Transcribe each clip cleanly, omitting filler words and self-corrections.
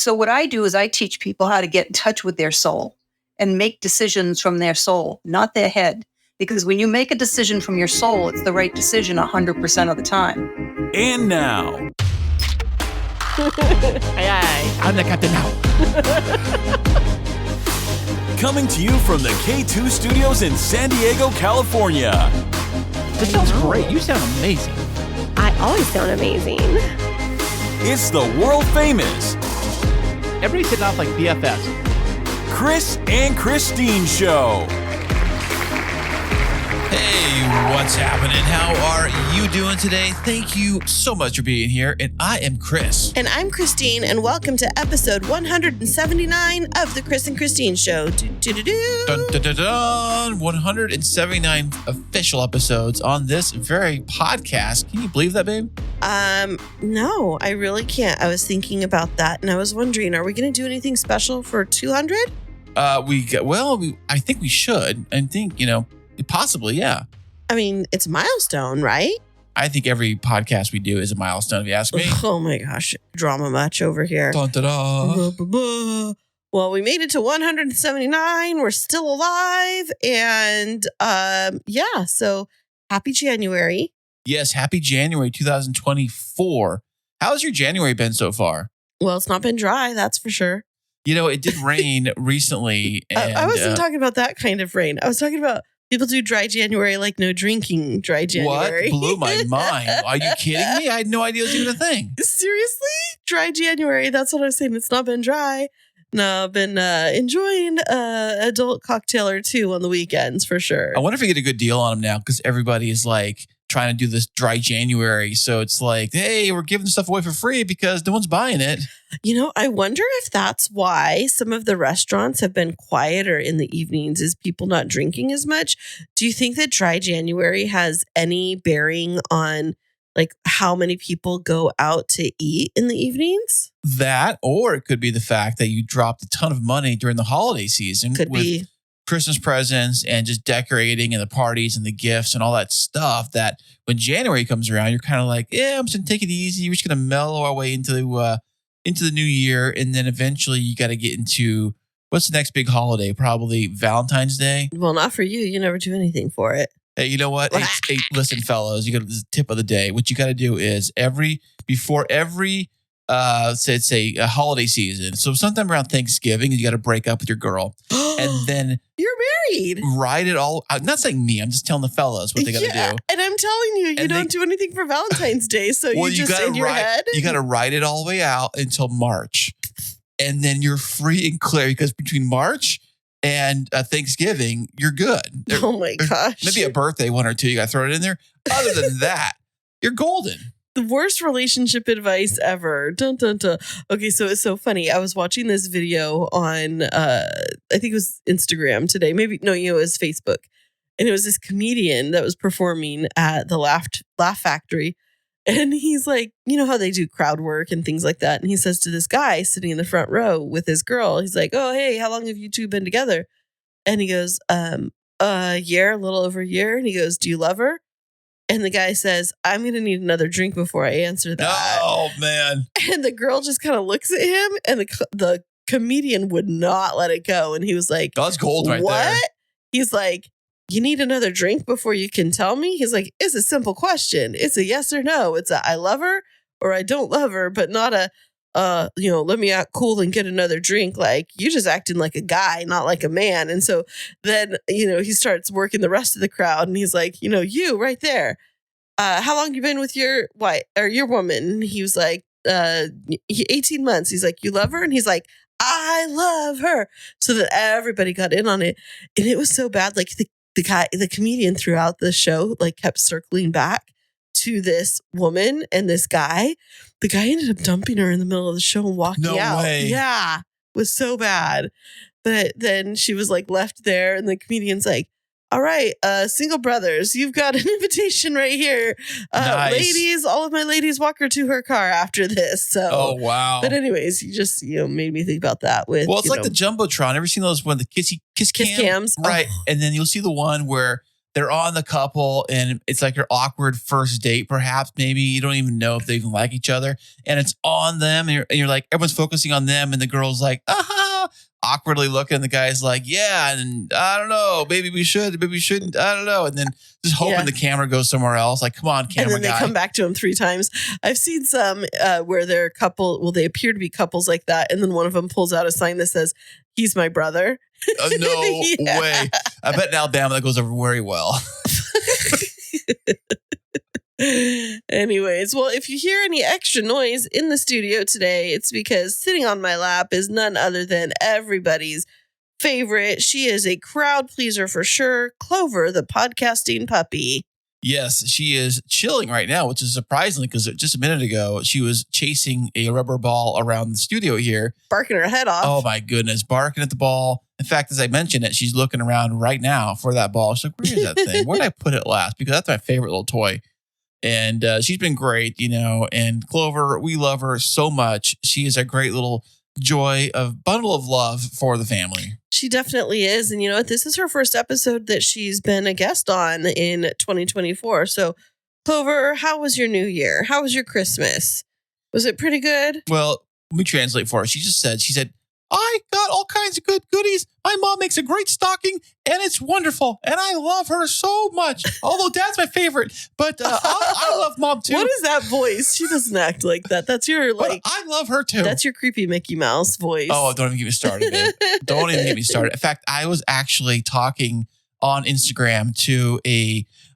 So what I do is I teach people how to get in touch with their soul and make decisions from their soul, not their head. Because when you make a decision from your soul, it's the right decision 100% of the time. And now. Aye, aye. I'm the captain now. Coming to you from the K2 studios in San Diego, California. This sounds great. You sound amazing. I always sound amazing. It's the world famous Everybody's hitting off like BFFs. Chris and Christine Show. Hey, what's happening? How are you doing today? Thank you so much for being here. And I am Chris. And I'm Christine, and welcome to episode 179 of the Chris and Christine Show. Dun, dun, dun, dun. 179 official episodes on this very podcast. Can you believe that, babe? No, I really can't. I was thinking about that, and I was wondering, are we going to do anything special for 200? I think we should. I think, possibly, yeah. I mean, it's a milestone, right? I think every podcast we do is a milestone, if you ask me. Oh my gosh, drama much over here. Dun, dun, dun. Well, we made it to 179. We're still alive. And so happy January. Yes, happy January 2024. How's your January been so far? Well, it's not been dry, that's for sure. It did rain recently. And, I wasn't talking about that kind of rain. I was talking about people do dry January like no drinking dry January. What? Blew my mind. Are you kidding me? I had no idea it was even a thing. Seriously? Dry January. That's what I was saying. It's not been dry. No, I've been enjoying adult cocktail or two on the weekends for sure. I wonder if we get a good deal on them now because everybody is like trying to do this dry January. So it's like, hey, we're giving stuff away for free because no one's buying it. I wonder if that's why some of the restaurants have been quieter in the evenings, is people not drinking as much. Do you think that dry January has any bearing on like how many people go out to eat in the evenings? That, or it could be the fact that you dropped a ton of money during the holiday season. Could be. Christmas presents and just decorating and the parties and the gifts and all that stuff, that when January comes around, you're kind of like, yeah, I'm just going to take it easy. We're just going to mellow our way into the new year. And then eventually you got to get into, what's the next big holiday? Probably Valentine's Day. Well, not for you. You never do anything for it. Hey, you know what? Hey, listen, fellas, you got the tip of the day. What you got to do is before every say a holiday season. So sometime around Thanksgiving, you got to break up with your girl, and then you're married. Ride it all. I'm not saying me. I'm just telling the fellas what they got to do. And I'm telling you, don't do anything for Valentine's Day. So you just in your head. You got to ride it all the way out until March, and then you're free and clear because between March and Thanksgiving, you're good. Oh my gosh! Maybe a birthday, one or two. You got to throw it in there. Other than that, you're golden. The worst relationship advice ever. Dun, dun, dun. Okay, so it's so funny. I was watching this video on, I think it was Instagram today. It was Facebook. And it was this comedian that was performing at the Laugh Factory. And he's like, you know how they do crowd work and things like that. And he says to this guy sitting in the front row with his girl, he's like, oh, hey, how long have you two been together? And he goes, a year, a little over a year. And he goes, do you love her? And the guy says, I'm going to need another drink before I answer that. Oh, man. And the girl just kind of looks at him, and the comedian would not let it go. And he was like, that's gold right what? There. He's like, you need another drink before you can tell me? He's like, it's a simple question. It's a yes or no. It's a I love her or I don't love her, but not a, let me act cool and get another drink. Like, you just acting like a guy, not like a man. And so then, he starts working the rest of the crowd, and he's like, you right there. How long you been with your wife or your woman? And he was like, 18 months. He's like, you love her? And he's like, I love her. So that everybody got in on it. And it was so bad. Like the comedian throughout the show, like kept circling back to this woman and this guy. The guy ended up dumping her in the middle of the show and walking out. No way. Yeah. It was so bad. But then she was like left there, and the comedian's like, all right, single brothers, you've got an invitation right here. Nice. Ladies, all of my ladies, walk her to her car after this. So, oh, wow. But anyways, you just, made me think about that with, well, it's like the Jumbotron. Ever seen those when the kiss cams? Right. Oh. And then you'll see the one where they're on the couple and it's like your awkward first date, perhaps. Maybe you don't even know if they even like each other. And it's on them. And you're like, everyone's focusing on them. And the girl's like, awkwardly looking. And the guy's like, yeah. And I don't know. Maybe we should. Maybe we shouldn't. I don't know. And then just hoping the camera goes somewhere else. Like, come on, camera and then guy. they come back to him 3 times. I've seen some where they're a couple. Well, they appear to be couples like that. And then one of them pulls out a sign that says, "He's my brother." No way. I bet in Alabama that goes over very well. Anyways, well, if you hear any extra noise in the studio today, it's because sitting on my lap is none other than everybody's favorite. She is a crowd pleaser for sure. Clover, the podcasting puppy. Yes, she is chilling right now, which is surprising because just a minute ago, she was chasing a rubber ball around the studio here. Barking her head off. Oh, my goodness. Barking at the ball. In fact, as I mentioned it, she's looking around right now for that ball. She's like, where is that thing? Where did I put it last? Because that's my favorite little toy. And she's been great, and Clover, we love her so much. She is a great little bundle of love for the family. She definitely is. And you know what? This is her first episode that she's been a guest on in 2024. So, Clover, how was your New Year? How was your Christmas? Was it pretty good? Well, let me translate for her. She said, I got all kinds of good goodies. My mom makes a great stocking, and it's wonderful. And I love her so much. Although Dad's my favorite, but I love Mom too. What is that voice? She doesn't act like that. That's your But I love her too. That's your creepy Mickey Mouse voice. Oh, don't even get me started, babe. Don't even get me started. In fact, I was actually talking on Instagram to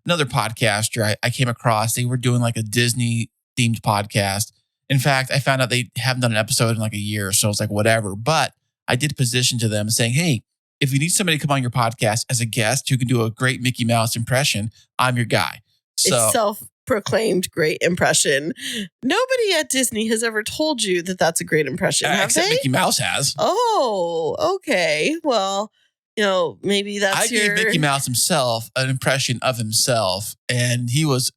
another podcaster I came across. They were doing like a Disney themed podcast. In fact, I found out they haven't done an episode in like a year. So it's like, whatever. But I did position to them saying, hey, if you need somebody to come on your podcast as a guest who can do a great Mickey Mouse impression, I'm your guy. So it's self-proclaimed great impression. Nobody at Disney has ever told you that that's a great impression, have except they? Mickey Mouse has. Oh, okay. Well, maybe that's I gave Mickey Mouse himself an impression of himself, and he was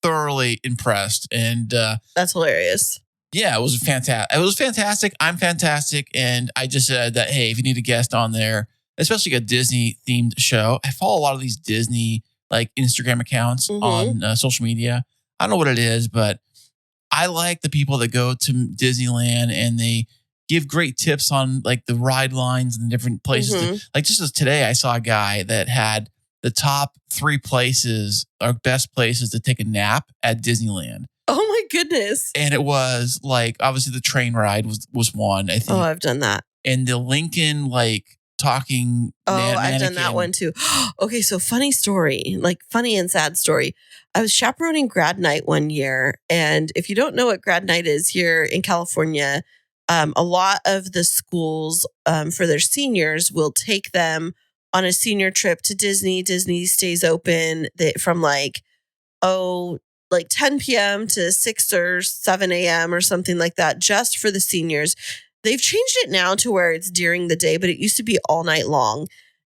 thoroughly impressed. And that's hilarious. Yeah, it was fantastic. It was fantastic. I'm fantastic. And I just said that, hey, if you need a guest on there, especially a Disney themed show, I follow a lot of these Disney like Instagram accounts on social media. I don't know what it is, but I like the people that go to Disneyland and they give great tips on like the ride lines and the different places. Like just as today, I saw a guy that had the top 3 places or best places to take a nap at Disneyland. Oh my goodness. And it was like, obviously the train ride was one, I think. Oh, I've done that. And the Lincoln, like talking. I've done that one too. Okay. So funny story, like funny and sad story. I was chaperoning grad night one year. And if you don't know what grad night is here in California, a lot of the schools for their seniors will take them on a senior trip to Disney. Disney stays open from like 10 p.m. to 6 or 7 a.m. or something like that, just for the seniors. They've changed it now to where it's during the day, but it used to be all night long.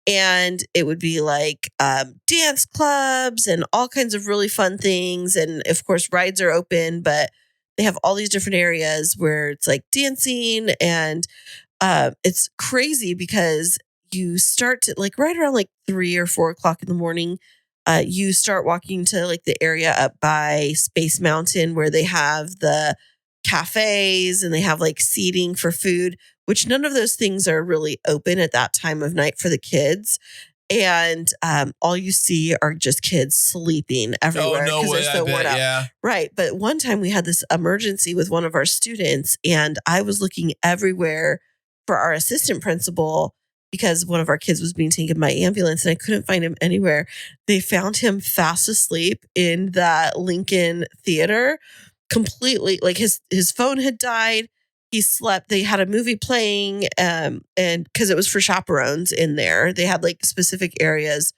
And it would be like dance clubs and all kinds of really fun things. And of course, rides are open, but they have all these different areas where it's like dancing. And it's crazy because you start to like right around like 3 or 4 o'clock in the morning. You start walking to like the area up by Space Mountain where they have the cafes and they have like seating for food, which none of those things are really open at that time of night for the kids. And all you see are just kids sleeping everywhere because they're so worn out. Yeah. Right. But one time we had this emergency with one of our students and I was looking everywhere for our assistant principal because one of our kids was being taken by ambulance and I couldn't find him anywhere. They found him fast asleep in that Lincoln theater, completely like his phone had died. He slept. They had a movie playing and because it was for chaperones in there. They had like specific areas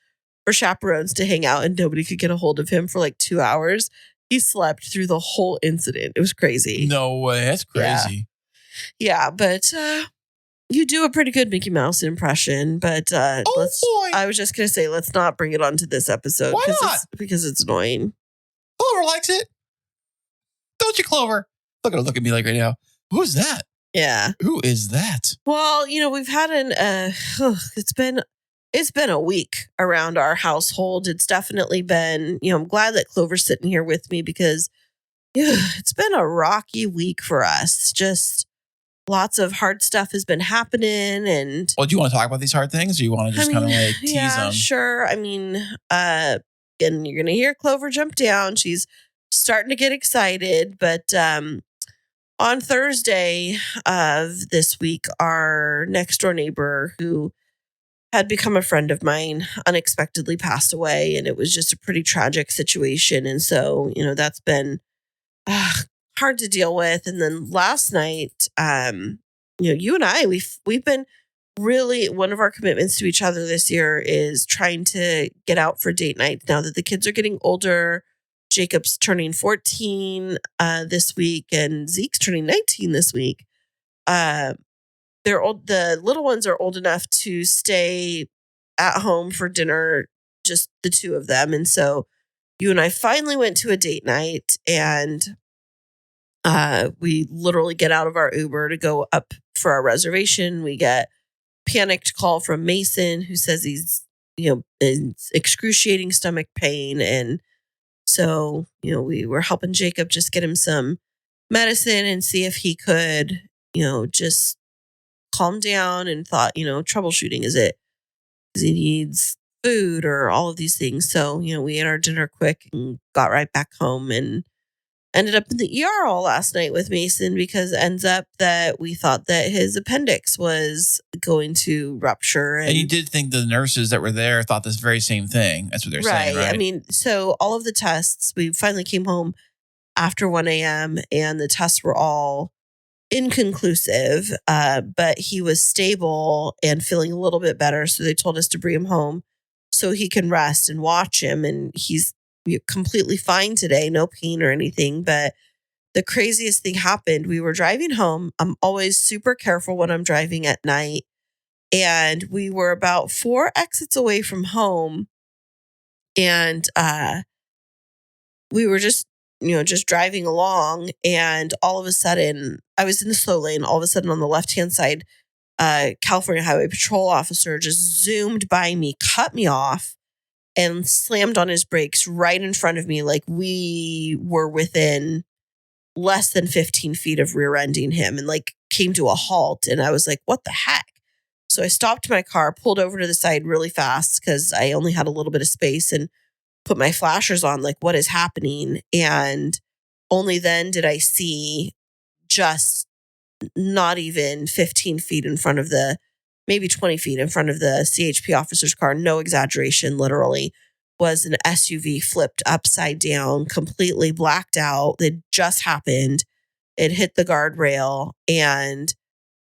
for chaperones to hang out and nobody could get a hold of him for like 2 hours. He slept through the whole incident. It was crazy. No way. That's crazy. Yeah, but you do a pretty good Mickey Mouse impression, but boy. I was just going to say, let's not bring it onto this episode. Why not? Because it's annoying. Clover likes it. Don't you, Clover? Look at me like right now. Who's that? Yeah. Who is that? Well, we've had it's been it's been a week around our household. It's definitely been, I'm glad that Clover's sitting here with me because it's been a rocky week for us. Just lots of hard stuff has been happening. And Well, do you want to talk about these hard things or you want to just kind of like tease yeah, them? sure. I mean, and you're going to hear Clover jump down. She's starting to get excited. But on Thursday of this week, our next door neighbor who had become a friend of mine unexpectedly passed away. And it was just a pretty tragic situation. And so, that's been hard to deal with. And then last night, you and I, we've been really, one of our commitments to each other this year is trying to get out for date nights now that the kids are getting older. Jacob's turning 14 this week, and Zeke's turning 19 this week. They're old. The little ones are old enough to stay at home for dinner, just the two of them. And so you and I finally went to a date night, and we literally get out of our Uber to go up for our reservation. We get panicked call from Mason who says he's, in excruciating stomach pain. And so, we were helping Jacob just get him some medicine and see if he could, just calm down, and thought, troubleshooting, is it, because he needs food or all of these things. So, we ate our dinner quick and got right back home and ended up in the ER all last night with Mason because it ends up that we thought that his appendix was going to rupture. And you did think the nurses that were there thought this very same thing. That's what they're saying, right? I mean, so all of the tests, we finally came home after 1 a.m. and the tests were all inconclusive, but he was stable and feeling a little bit better. So they told us to bring him home so he can rest and watch him. And he's completely fine today, no pain or anything. But the craziest thing happened. We were driving home. I'm always super careful when I'm driving at night. And we were about 4 exits away from home. And we were just driving along. And all of a sudden, I was in the slow lane. All of a sudden on the left-hand side, California Highway Patrol officer just zoomed by me, cut me off, and slammed on his brakes right in front of me. Like we were within less than 15 feet of rear-ending him, and like came to a halt. And I was like, what the heck? So I stopped my car, pulled over to the side really fast because I only had a little bit of space, and put my flashers on, like, what is happening? And only then did I see, just not even 15 feet in front of maybe 20 feet in front of the CHP officer's car, no exaggeration, literally, was an SUV flipped upside down, completely blacked out. It just happened. It hit the guardrail, and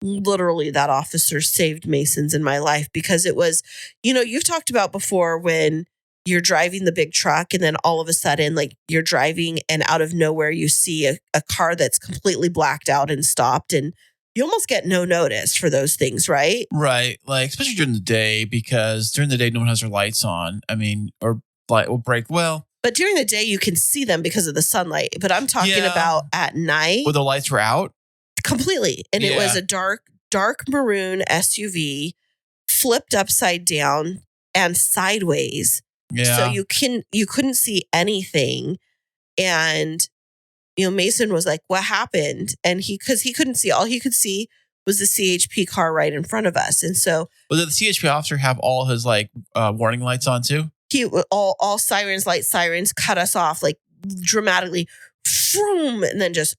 literally that officer saved Mason's in my life, because it was, you've talked about before when you're driving the big truck and then all of a sudden, like, you're driving and out of nowhere you see a car that's completely blacked out and stopped, and you almost get no notice for those things, right? Right. Like, especially during the day, because during the day, no one has their lights on. I mean, or light will break. Well, but during the day, you can see them because of the sunlight. But I'm talking about at night. Well, the lights were out? Completely. And it was a dark maroon SUV flipped upside down and sideways. Yeah. So you couldn't see anything. And, Mason was like, what happened? And because he couldn't see, all he could see was the CHP car right in front of us. And so, well, did the CHP officer have all his warning lights on too? He all sirens, light sirens, cut us off like dramatically, vroom, and then just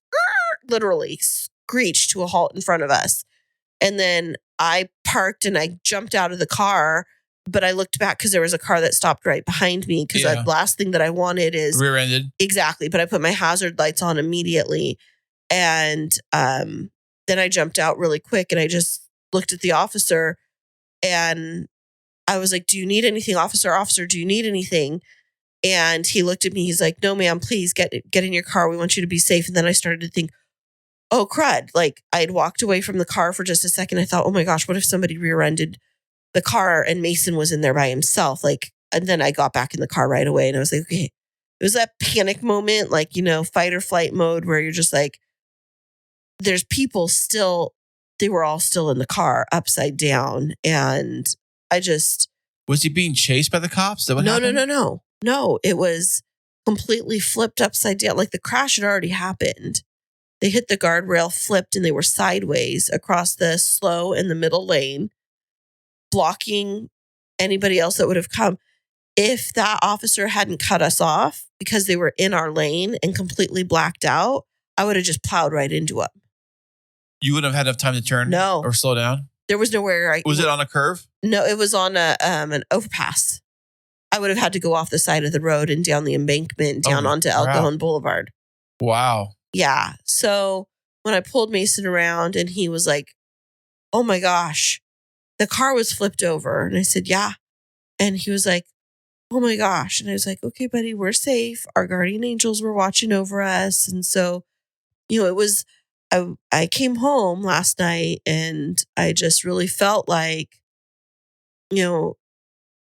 literally screeched to a halt in front of us. And then I parked and I jumped out of the car, but I looked back because there was a car that stopped right behind me, because the last thing that I wanted is rear-ended. Exactly. But I put my hazard lights on immediately. And then I jumped out really quick, and I just looked at the officer, and I was like, do you need anything, officer? Officer, do you need anything? And he looked at me. He's like, no, ma'am, please get in your car. We want you to be safe. And then I started to think, oh, crud. Like, I had walked away from the car for just a second. I thought, oh my gosh, what if somebody rear-ended the car and Mason was in there by himself? Like, and then I got back in the car right away, and I was like, okay. It was that panic moment, like, fight or flight mode, where you're just like, there's people still, they were all still in the car upside down. And I just, Was he being chased by the cops? Is that what happened? No, it was completely flipped upside down. Like the crash had already happened. They hit the guardrail, flipped, and they were sideways across the slow and the middle lane, blocking anybody else that would have come. If that officer hadn't cut us off because they were in our lane and completely blacked out, I would have just plowed right into them. You wouldn't have had enough time to turn No. or slow down? There was nowhere. Was it on a curve? No, it was on an overpass. I would have had to go off the side of the road and down the embankment down onto El Cajon Boulevard. Wow. Yeah. So when I pulled Mason around and he was like, oh my gosh, the car was flipped over. And I said, yeah. And he was like, oh my gosh. And I was like, okay, buddy, we're safe. Our guardian angels were watching over us. And so, it was, I came home last night and I just really felt like,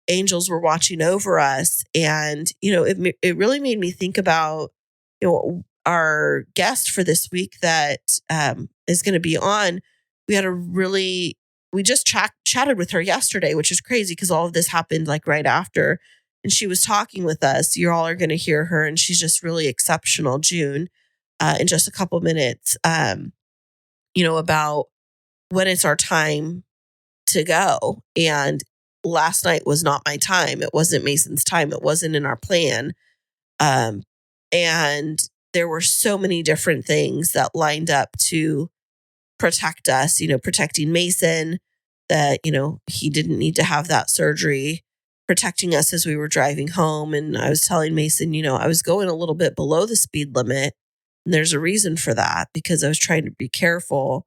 angels were watching over us. And, it really made me think about, our guest for this week that is going to be on. We just chatted with her yesterday, which is crazy because all of this happened like right after. And she was talking with us. You all are going to hear her, and she's just really exceptional, June, in just a couple minutes, about when it's our time to go. And last night was not my time. It wasn't Mason's time. It wasn't in our plan. And there were so many different things that lined up to protect us, protecting Mason, that, he didn't need to have that surgery, protecting us as we were driving home. And I was telling Mason, I was going a little bit below the speed limit. And there's a reason for that, because I was trying to be careful.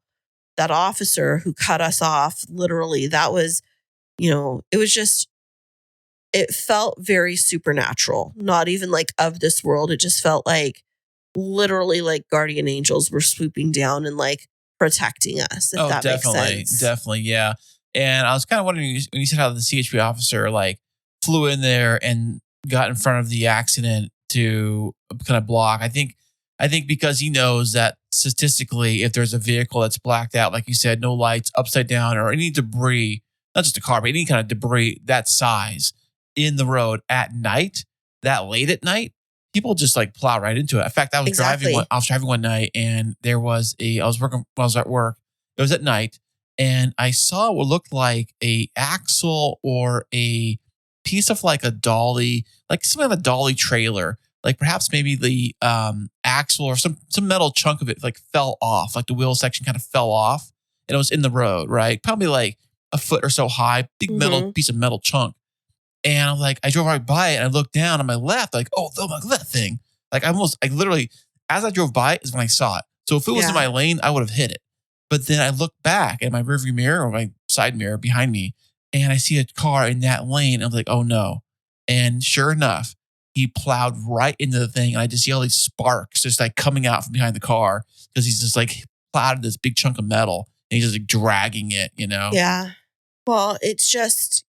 That officer who cut us off, literally, that was, it felt very supernatural, not even like of this world. It just felt like literally like guardian angels were swooping down and like protecting us, if that makes sense. Definitely, yeah. And I was kind of wondering when you said how the CHP officer like flew in there and got in front of the accident to kind of block. I think because he knows that statistically, if there's a vehicle that's blacked out, like you said, no lights, upside down, or any debris, not just a car, but any kind of debris that size in the road at night, that late at night, people just like plow right into it. In fact, I was driving one night, and I was at work. It was at night, and I saw what looked like a axle or a piece of like a dolly, like some kind of a dolly trailer, like perhaps maybe the axle or some metal chunk of it like fell off, like the wheel section kind of fell off, and it was in the road, right? Probably like a foot or so high, big metal piece of metal chunk. And I'm like, I drove right by it and I looked down on my left, like, oh, look at that thing. Like I literally, as I drove by is when I saw it. So if it was in my lane, I would have hit it. But then I looked back at my rearview mirror or my side mirror behind me, and I see a car in that lane. And I'm like, oh no. And sure enough, he plowed right into the thing. And I just see all these sparks just like coming out from behind the car, because he's just like plowed this big chunk of metal and he's just like dragging it, Yeah. Well, it's just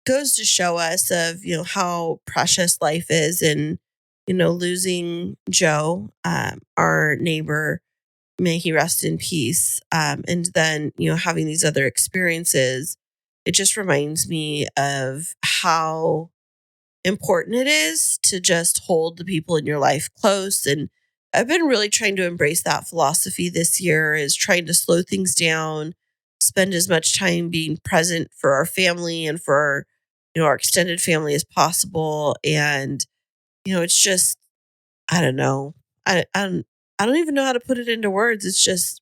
goes to show us of, how precious life is. And, losing Joe, our neighbor, may he rest in peace. And then, having these other experiences, it just reminds me of how important it is to just hold the people in your life close. And I've been really trying to embrace that philosophy this year, is trying to slow things down, spend as much time being present for our family and for our extended family as possible. And, it's just, I don't know. I don't even know how to put it into words. It's just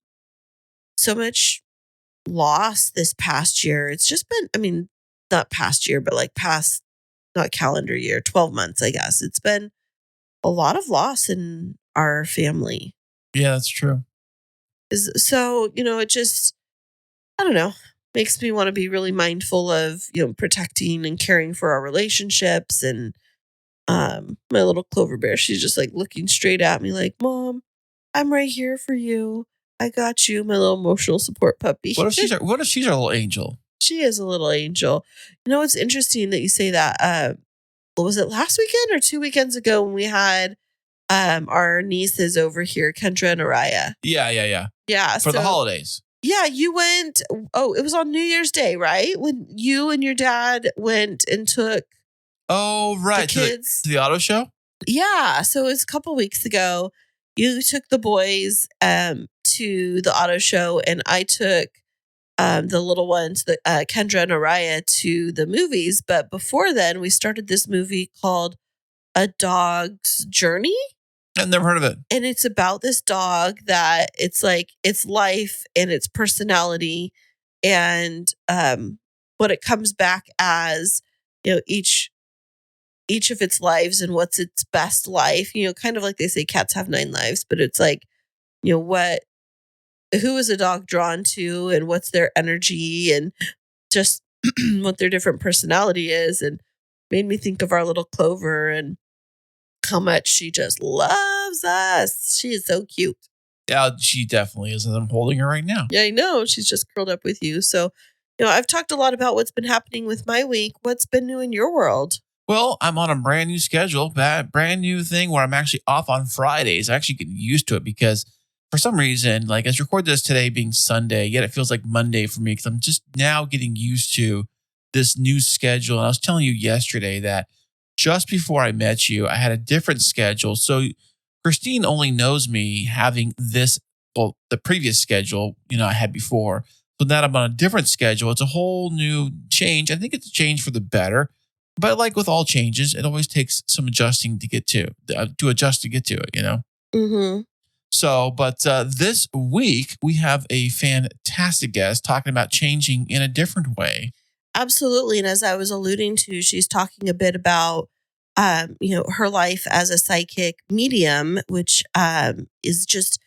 so much loss this past year. It's just been, not past year, but like past, not calendar year, 12 months, I guess. It's been a lot of loss in our family. Yeah, that's true. So, it just, I don't know, makes me want to be really mindful of, protecting and caring for our relationships. And my little Clover Bear, she's just like looking straight at me like, Mom, I'm right here for you. I got you, my little emotional support puppy. What if she's our little angel? She is a little angel. It's interesting that you say that. Was it last weekend or 2 weekends ago when we had our nieces over here, Kendra and Araya? Yeah. Yeah. For the holidays. Yeah, you went. Oh, it was on New Year's Day, right? When you and your dad went and took Oh, the right. kids. To the auto show? Yeah, so it was a couple weeks ago. You took the boys to the auto show, and I took the little ones, Kendra and Araya, to the movies. But before then, we started this movie called A Dog's Journey. I've never heard of it. And it's about this dog that it's like its life and its personality, and what it comes back as, each of its lives and what's its best life. Kind of like they say cats have 9 lives, but it's like, who is a dog drawn to, and what's their energy, and just what their different personality is. And made me think of our little Clover and how much she just loves us. She is so cute. Yeah, she definitely is. I'm holding her right now. Yeah, I know. She's just curled up with you. So, I've talked a lot about what's been happening with my week. What's been new in your world? Well, I'm on a brand new schedule, brand new thing where I'm actually off on Fridays. I actually getting used to it because for some reason, like as record this today being Sunday, yet it feels like Monday for me because I'm just now getting used to this new schedule. And I was telling you yesterday that just before I met you, I had a different schedule. So Christine only knows me having the previous schedule, I had before. So now I'm on a different schedule. It's a whole new change. I think it's a change for the better. But like with all changes, it always takes some adjusting to get to it, Mm-hmm. So, but this week we have a fantastic guest talking about changing in a different way. Absolutely. And as I was alluding to, she's talking a bit about, her life as a psychic medium, which is just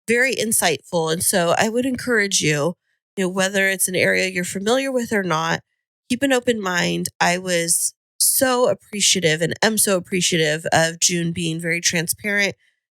very insightful. And so I would encourage you, whether it's an area you're familiar with or not, keep an open mind. I was so appreciative and am so appreciative of June being very transparent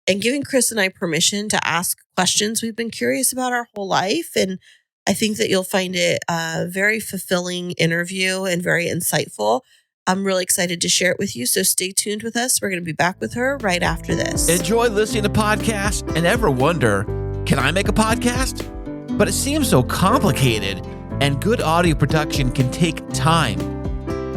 and giving Chris and I permission to ask questions we've been curious about our whole life. And I think that you'll find it a very fulfilling interview and very insightful. I'm really excited to share it with you. So stay tuned with us. We're going to be back with her right after this. Enjoy listening to podcasts and ever wonder, can I make a podcast? But it seems so complicated, and good audio production can take time.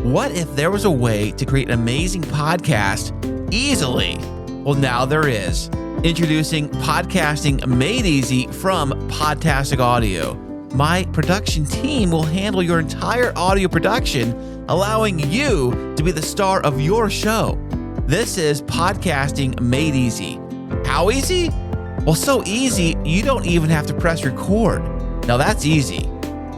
What if there was a way to create an amazing podcast easily? Well, now there is. Introducing Podcasting Made Easy from Podtastic Audio. My production team will handle your entire audio production, allowing you to be the star of your show. This is Podcasting Made Easy. How easy? Well, so easy, you don't even have to press record. Now that's easy.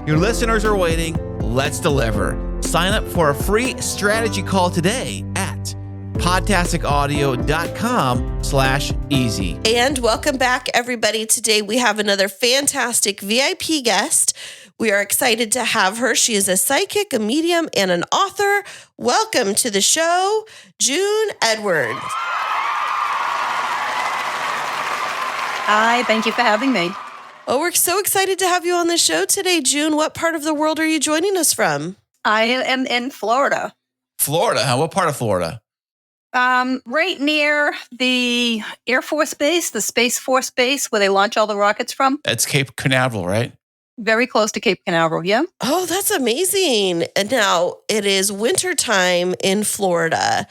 Your listeners are waiting. Let's deliver. Sign up for a free strategy call today at podtasticaudio.com/easy. And welcome back, everybody. Today we have another fantastic VIP guest. We are excited to have her. She is a psychic, a medium, and an author. Welcome to the show, June Edwards. Hi, thank you for having me. Oh, we're so excited to have you on the show today, June. What part of the world are you joining us from? I am in Florida. Florida, huh? What part of Florida? Right near the Air Force Base, the Space Force Base, where they launch all the rockets from. That's Cape Canaveral, right? Very close to Cape Canaveral, yeah. Oh, that's amazing. And now it is wintertime in Florida.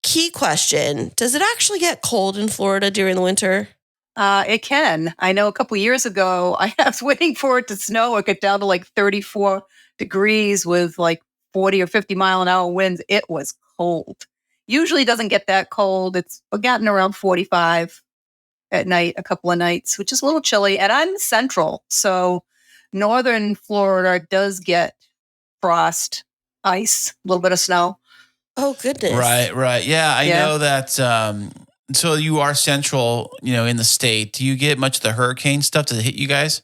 Key question, does it actually get cold in Florida during the winter? It can. I know a couple years ago, I was waiting for it to snow. It got down to like 34 degrees with like 40 or 50 mile an hour winds. It was cold. Usually doesn't get that cold. It's gotten around 45 at night, a couple of nights, which is a little chilly. And I'm central. So northern Florida does get frost, ice, a little bit of snow. Oh, goodness. Right. Yeah, I know that. So you are central, in the state. Do you get much of the hurricane stuff? Does it hit you guys?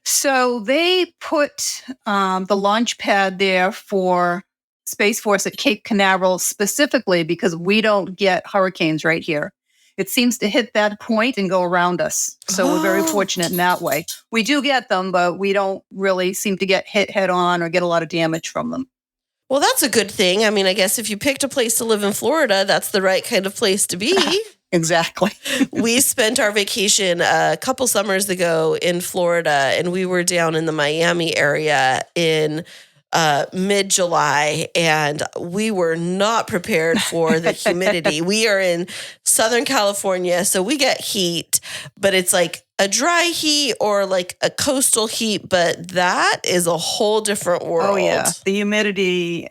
So they put the launch pad there for Space Force at Cape Canaveral specifically because we don't get hurricanes right here. It seems to hit that point and go around us. So we're very fortunate in that way. We do get them, but we don't really seem to get hit head on or get a lot of damage from them. Well, that's a good thing. I mean, I guess if you picked a place to live in Florida, that's the right kind of place to be. Exactly. We spent our vacation a couple summers ago in Florida, and we were down in the Miami area in mid-July, and we were not prepared for the humidity. We are in Southern California, so we get heat, but it's like a dry heat or like a coastal heat, but that is a whole different world. Oh yeah, the humidity,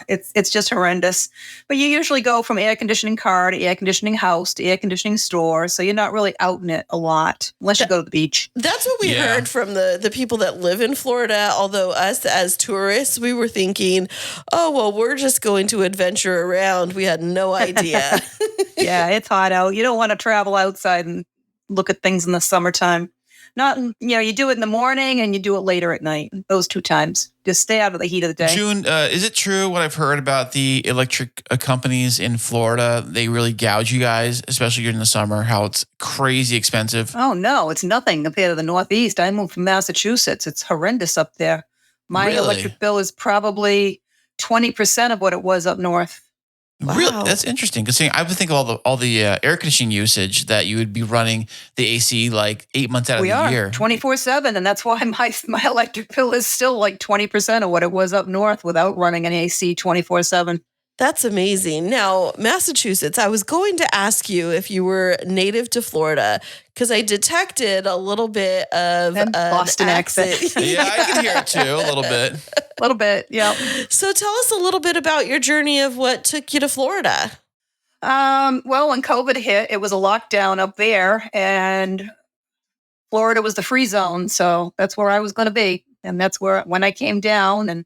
it's just horrendous. But you usually go from air conditioning car to air conditioning house to air conditioning store, so you're not really out in it a lot unless you go to the beach. That's what we heard from the people that live in Florida. Although us as tourists, we were thinking, oh, well, we're just going to adventure around. We had no idea. Yeah, it's hot out. You don't want to travel outside and look at things in the summertime. Not, you do it in the morning and you do it later at night. Those 2 times. Just stay out of the heat of the day. June, is it true what I've heard about the electric companies in Florida? They really gouge you guys, especially during the summer, how it's crazy expensive. Oh, no, it's nothing compared to the Northeast. I moved from Massachusetts. It's horrendous up there. My electric bill is probably 20% of what it was up north. Wow. Really, that's interesting. Because I would think of all the air conditioning usage that you would be running the AC like 8 months out of the year, 24/7, and that's why my electric bill is still like 20% of what it was up north without running an AC 24/7. That's amazing. Now, Massachusetts, I was going to ask you if you were native to Florida because I detected a little bit of an Boston accent. Yeah, I can hear it too, a little bit. A little bit, yeah. So tell us a little bit about your journey of what took you to Florida. Well, when COVID hit, it was a lockdown up there, and Florida was the free zone, so that's where I was going to be. And that's when I came down and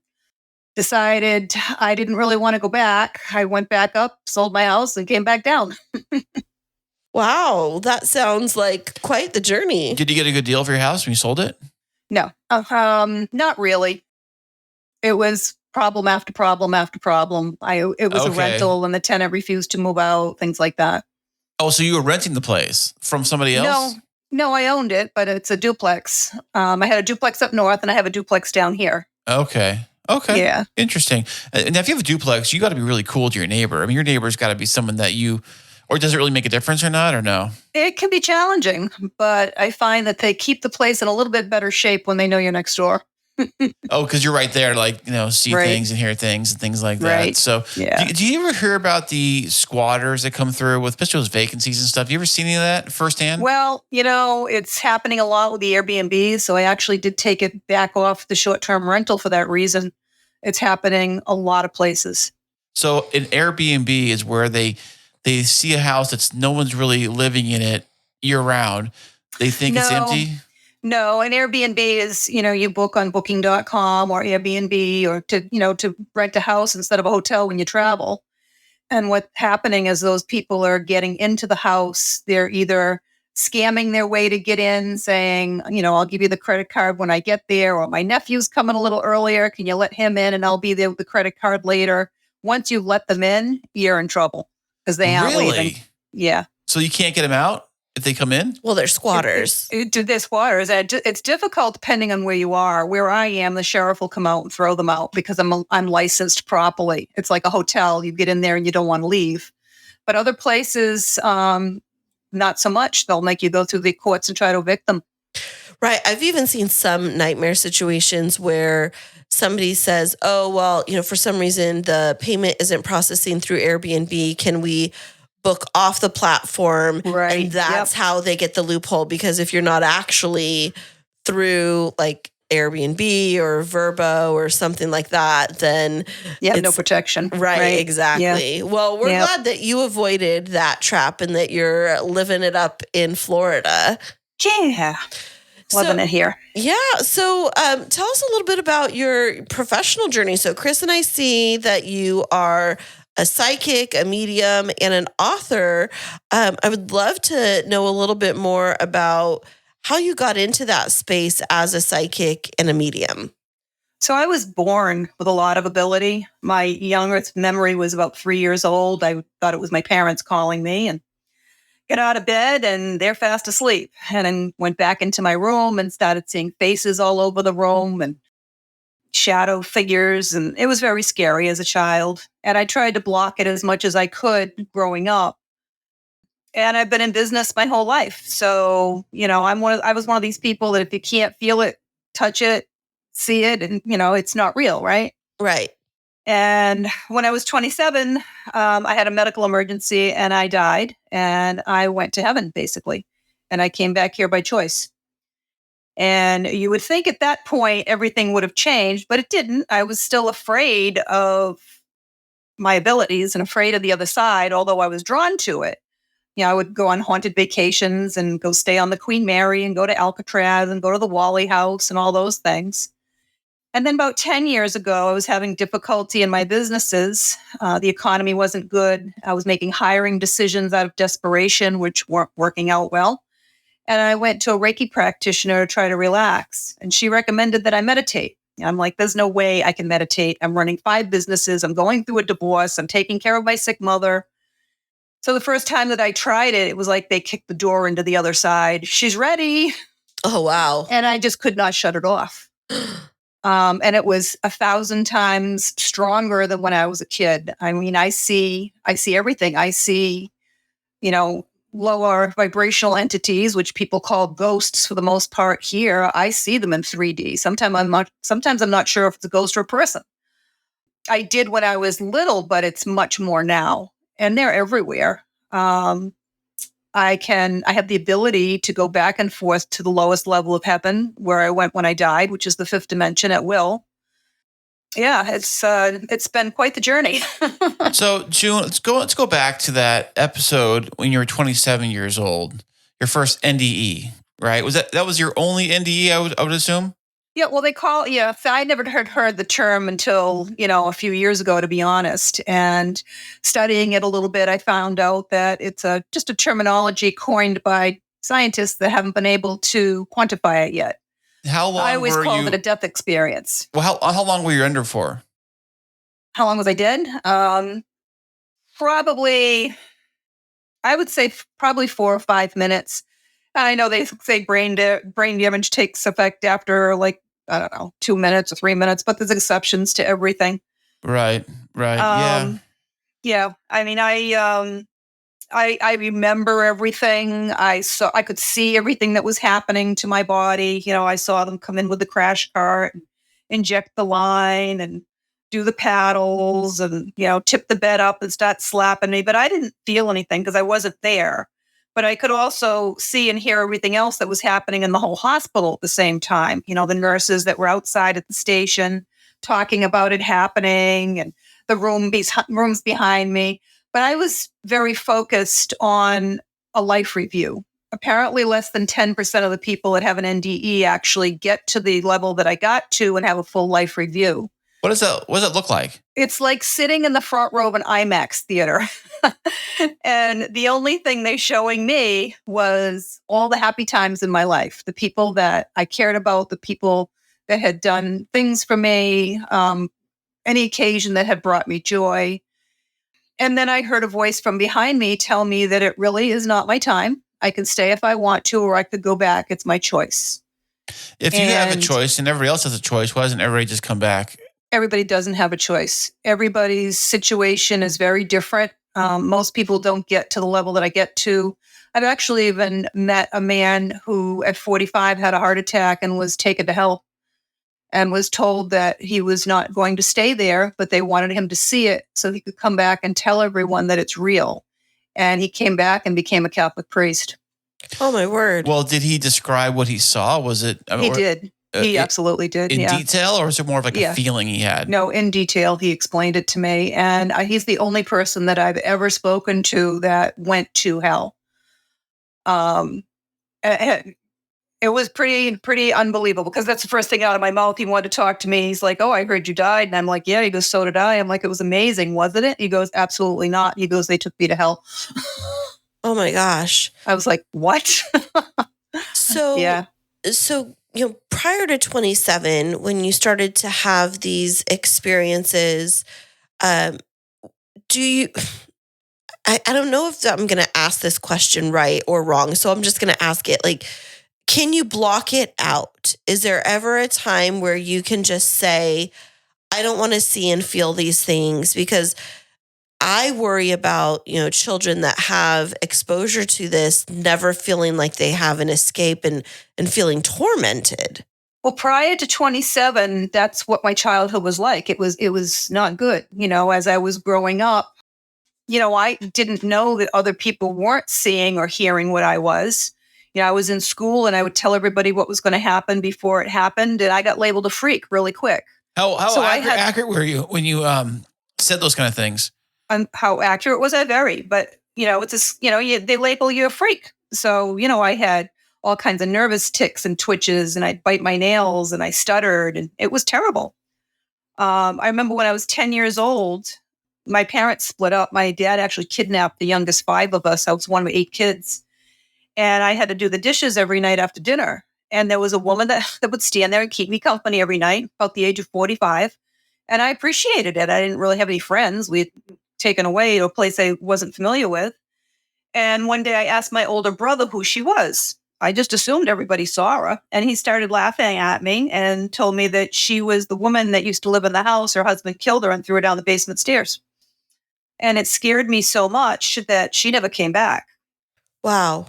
decided I didn't really want to go back. I went back up, sold my house, and came back down. Wow, that sounds like quite the journey. Did you get a good deal for your house when you sold it? No, not really. It was problem after problem after problem. It was a rental, and the tenant refused to move out. Things like that. Oh, so you were renting the place from somebody else? No, I owned it, but it's a duplex. I had a duplex up north, and I have a duplex down here. Okay. Yeah. Interesting. Now, if you have a duplex, you got to be really cool to your neighbor. I mean, your neighbor's got to be someone that or does it really make a difference or not, or no? It can be challenging, but I find that they keep the place in a little bit better shape when they know you're next door. Oh, because you're right there, like, see things and hear things and things like that. Right. So do you ever hear about the squatters that come through with especially those vacancies and stuff? You ever seen any of that firsthand? Well, it's happening a lot with the Airbnbs. So I actually did take it back off the short-term rental for that reason. It's happening a lot of places. So an Airbnb is where they see a house that's no one's really living in it year round. They think it's empty. No, an Airbnb is, you book on booking.com or Airbnb or to rent a house instead of a hotel when you travel. And what's happening is those people are getting into the house. They're either scamming their way to get in, saying, I'll give you the credit card when I get there, or my nephew's coming a little earlier. Can you let him in and I'll be there with the credit card later? Once you've let them in, you're in trouble because they aren't leaving. Yeah. So you can't get them out if they come in? Well, they're squatters. They're squatters. It's difficult depending on where you are. Where I am, the sheriff will come out and throw them out because I'm licensed properly. It's like a hotel. You get in there and you don't want to leave. But other places, not so much. They'll make you go through the courts and try to evict them. Right. I've even seen some nightmare situations where somebody says, oh, well, for some reason the payment isn't processing through Airbnb. Can we book off the platform? Right. And that's how they get the loophole, because if you're not actually through like Airbnb or Verbo or something like that, then you have no protection. Right, exactly. Yeah. Well, we're glad that you avoided that trap and that you're living it up in Florida. Yeah. Loving it here. Yeah. So tell us a little bit about your professional journey. So Chris and I see that you are a psychic, a medium, and an author. I would love to know a little bit more about how you got into that space as a psychic and a medium. So I was born with a lot of ability. My youngest memory was about 3 years old. I thought it was my parents calling me and get out of bed, and they're fast asleep. And then went back into my room and started seeing faces all over the room and shadow figures. And it was very scary as a child. And I tried to block it as much as I could growing up. And I've been in business my whole life. So, I was one of these people that if you can't feel it, touch it, see it, and, it's not real, right? Right. And when I was 27, I had a medical emergency and I died and I went to heaven, basically. And I came back here by choice. And you would think at that point everything would have changed, but it didn't. I was still afraid of my abilities and afraid of the other side, although I was drawn to it. I would go on haunted vacations and go stay on the Queen Mary and go to Alcatraz and go to the Wally House and all those things. And then about 10 years ago, I was having difficulty in my businesses. The economy wasn't good. I was making hiring decisions out of desperation, which weren't working out well. And I went to a Reiki practitioner to try to relax. And she recommended that I meditate. I'm like, there's no way I can meditate. I'm running 5 businesses. I'm going through a divorce. I'm taking care of my sick mother. So the first time that I tried it, it was like they kicked the door into the other side. She's ready. Oh, wow. And I just could not shut it off. And it was 1,000 times stronger than when I was a kid. I mean, I see everything. I see, lower vibrational entities, which people call ghosts for the most part here. I see them in 3D. Sometimes I'm not sure if it's a ghost or a person. I did when I was little, but it's much more now. And they're everywhere. I have the ability to go back and forth to the lowest level of heaven where I went when I died, which is the 5th dimension at will. Yeah, it's been quite the journey. So June, let's go back to that episode when you were 27 years old, your first NDE, right? That was your only NDE, I would assume? Yeah, well, I never heard the term until, a few years ago, to be honest. And studying it a little bit, I found out that it's just a terminology coined by scientists that haven't been able to quantify it yet. How long I always called it a death experience. Well, how long were you under for? How long was I dead? Probably, I would say probably 4 or 5 minutes. I know they say brain damage takes effect after like, I don't know, 2 minutes or 3 minutes, but there's exceptions to everything. Right. Yeah. Yeah. I mean, I remember everything. I could see everything that was happening to my body. I saw them come in with the crash cart, and inject the line and do the paddles and, tip the bed up and start slapping me. But I didn't feel anything because I wasn't there. But I could also see and hear everything else that was happening in the whole hospital at the same time. The nurses that were outside at the station talking about it happening and the rooms behind me. But I was very focused on a life review. Apparently, less than 10% of the people that have an NDE actually get to the level that I got to and have a full life review. What does it look like? It's like sitting in the front row of an IMAX theater. And the only thing they're showing me was all the happy times in my life, the people that I cared about, the people that had done things for me, any occasion that had brought me joy. And then I heard a voice from behind me tell me that it really is not my time. I can stay if I want to, or I could go back. It's my choice. If you have a choice and everybody else has a choice, why doesn't everybody just come back? Everybody doesn't have a choice. Everybody's situation is very different. Most people don't get to the level that I get to. I've actually even met a man who at 45 had a heart attack and was taken to hell and was told that he was not going to stay there, but they wanted him to see it so he could come back and tell everyone that it's real. And he came back and became a Catholic priest. Oh, my word. Well, did he describe what he saw? Was it? He did. He absolutely did. In detail, or was it more of like a feeling he had? No, in detail. He explained it to me. And he's the only person that I've ever spoken to that went to hell. It was pretty unbelievable because that's the first thing out of my mouth. He wanted to talk to me. He's like, "Oh, I heard you died." And I'm like, "Yeah." He goes, "So did I." I'm like, "It was amazing, wasn't it?" He goes, "Absolutely not." He goes, "They took me to hell." Oh my gosh. I was like, "What?" So, yeah. So, prior to 27, when you started to have these experiences, do you, I don't know if I'm going to ask this question right or wrong. So I'm just going to ask it like, can you block it out? Is there ever a time where you can just say, I don't want to see and feel these things? Because I worry about, children that have exposure to this never feeling like they have an escape and feeling tormented. Well, prior to 27, that's what my childhood was like. It was not good. As I was growing up, I didn't know that other people weren't seeing or hearing what I was. I was in school and I would tell everybody what was going to happen before it happened, and I got labeled a freak really quick. How So accurate were you when you said those kind of things? How accurate was I? Very, but it's just they label you a freak. So I had all kinds of nervous tics and twitches, and I'd bite my nails, and I stuttered, and it was terrible. I remember when I was 10 years old, my parents split up. My dad actually kidnapped the youngest 5 of us. I was one of 8 kids, and I had to do the dishes every night after dinner. And there was a woman that would stand there and keep me company every night, about the age of 45. And I appreciated it. I didn't really have any friends. We had taken away to a place I wasn't familiar with. And one day I asked my older brother who she was. I just assumed everybody saw her. And he started laughing at me and told me that she was the woman that used to live in the house. Her husband killed her and threw her down the basement stairs. And it scared me so much that she never came back. Wow.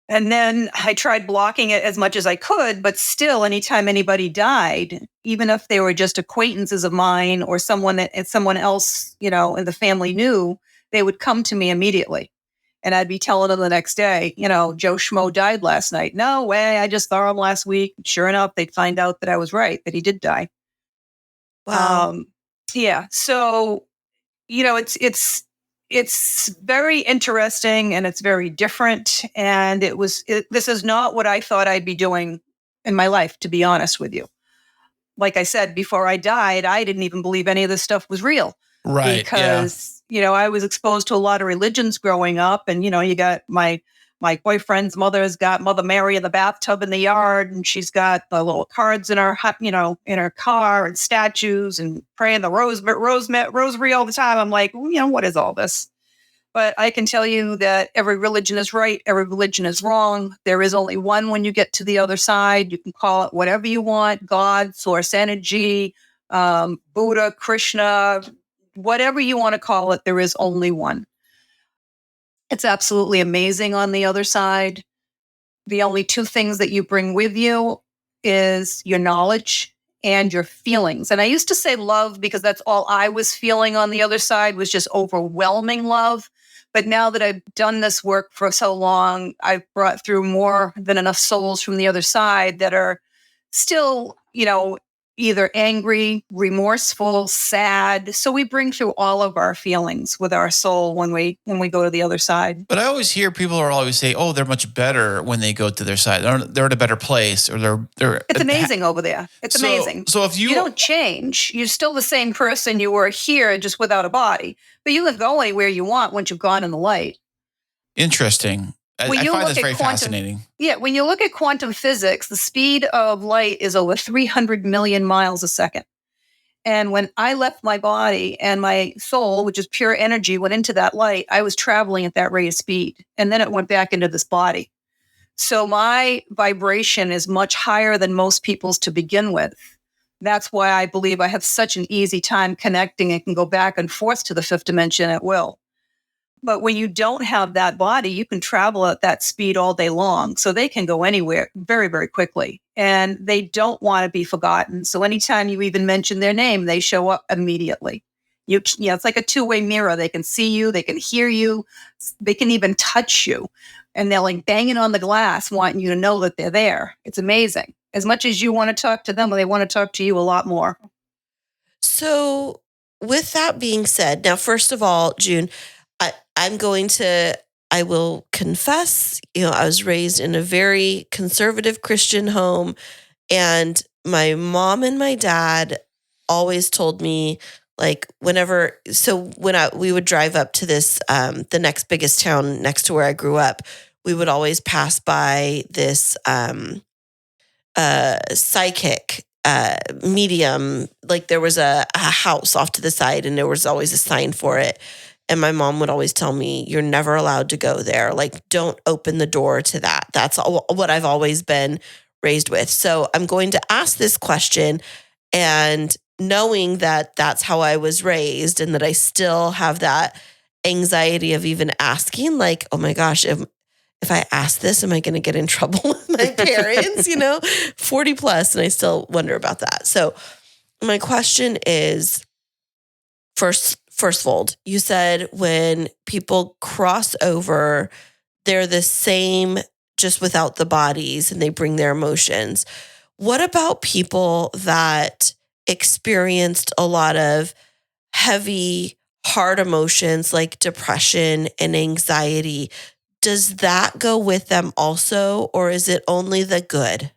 And then I tried blocking it as much as I could, but still, anytime anybody died, even if they were just acquaintances of mine or someone else, in the family knew, they would come to me immediately. And I'd be telling them the next day, Joe Schmo died last night. No way, I just saw him last week. Sure enough, they'd find out that I was right, that he did die. Wow. Yeah. So, it's very interesting and it's very different. And this is not what I thought I'd be doing in my life, to be honest with you. Like I said, before I died, I didn't even believe any of this stuff was real. Right. Because, I was exposed to a lot of religions growing up, and, you got my boyfriend's mother's got Mother Mary in the bathtub in the yard, and she's got the little cards in her, in her car, and statues, and praying the rosary all the time. I'm like, what is all this? But I can tell you that every religion is right, every religion is wrong. There is only one when you get to the other side. You can call it whatever you want: God, source energy, Buddha, Krishna, whatever you want to call it. There is only one. It's absolutely amazing on the other side. The only 2 things that you bring with you is your knowledge and your feelings. And I used to say love because that's all I was feeling on the other side, was just overwhelming love. But now that I've done this work for so long, I've brought through more than enough souls from the other side that are still, either angry, remorseful, sad. So we bring through all of our feelings with our soul when we go to the other side. But I always hear people are always say, "Oh, they're much better when they go to their side. They're in a better place, or they're." It's amazing over there. It's amazing. So if you don't change, you're still the same person you were here, just without a body. But you can go anywhere you want once you've gone in the light. Interesting. I find this very fascinating. Yeah, when you look at quantum physics, the speed of light is over 300 million miles a second. And when I left my body and my soul, which is pure energy, went into that light, I was traveling at that rate of speed. And then it went back into this body. So my vibration is much higher than most people's to begin with. That's why I believe I have such an easy time connecting and can go back and forth to the 5th dimension at will. But when you don't have that body, you can travel at that speed all day long. So they can go anywhere very, very quickly. And they don't want to be forgotten. So anytime you even mention their name, they show up immediately. It's like a 2-way mirror. They can see you, they can hear you, they can even touch you. And they're like banging on the glass, wanting you to know that they're there. It's amazing. As much as you want to talk to them, they want to talk to you a lot more. So with that being said, now, first of all, June, I will confess, I was raised in a very conservative Christian home, and my mom and my dad always told me, like, when we would drive up to this, the next biggest town next to where I grew up, we would always pass by this psychic medium. Like, there was a house off to the side, and there was always a sign for it. And my mom would always tell me, "You're never allowed to go there. Like, don't open the door to that." That's what I've always been raised with. So I'm going to ask this question, and knowing that that's how I was raised and that I still have that anxiety of even asking, like, oh my gosh, if I ask this, am I going to get in trouble with my parents, 40 plus, and I still wonder about that. So my question is, firstfold, you said when people cross over, they're the same just without the bodies and they bring their emotions. What about people that experienced a lot of heavy, hard emotions like depression and anxiety? Does that go with them also, or is it only the good?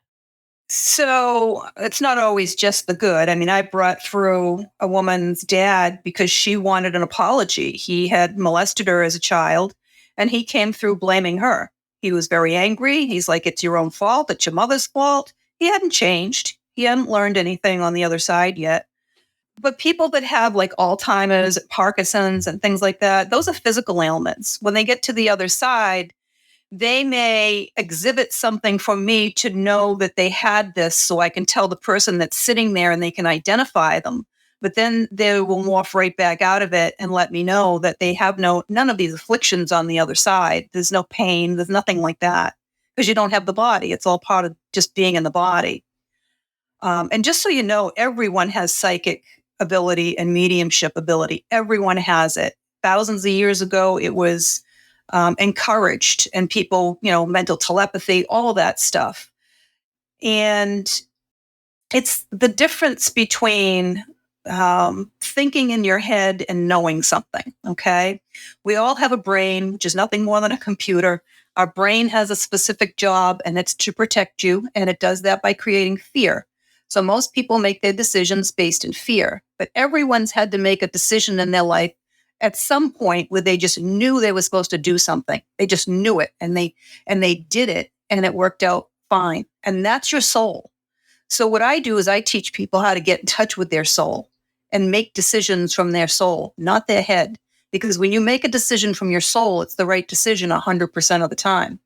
So it's not always just the good. I mean, I brought through a woman's dad because she wanted an apology. He had molested her as a child, and he came through blaming her. He was very angry. He's like, it's your own fault. It's your mother's fault. He hadn't changed. He hadn't learned anything on the other side yet. But people that have like Alzheimer's, Parkinson's, and things like that, those are physical ailments. When they get to the other side, they may exhibit something for me to know that they had this so I can tell the person that's sitting there and they can identify them. But then they will morph right back out of it and let me know that they have none of these afflictions on the other side. There's no pain. There's nothing like that because you don't have the body. It's all part of just being in the body. And just so you know, everyone has psychic ability and mediumship ability. Everyone has it. Thousands of years ago, it was encouraged, and people, mental telepathy, all that stuff. And it's the difference between thinking in your head and knowing something. Okay. We all have a brain, which is nothing more than a computer. Our brain has a specific job, and it's to protect you. And it does that by creating fear. So most people make their decisions based in fear, but everyone's had to make a decision in their life at some point where they just knew they were supposed to do something. They just knew it, and they did it, and it worked out fine. And that's your soul. So what I do is I teach people how to get in touch with their soul and make decisions from their soul, not their head. Because when you make a decision from your soul, it's the right decision 100% of the time.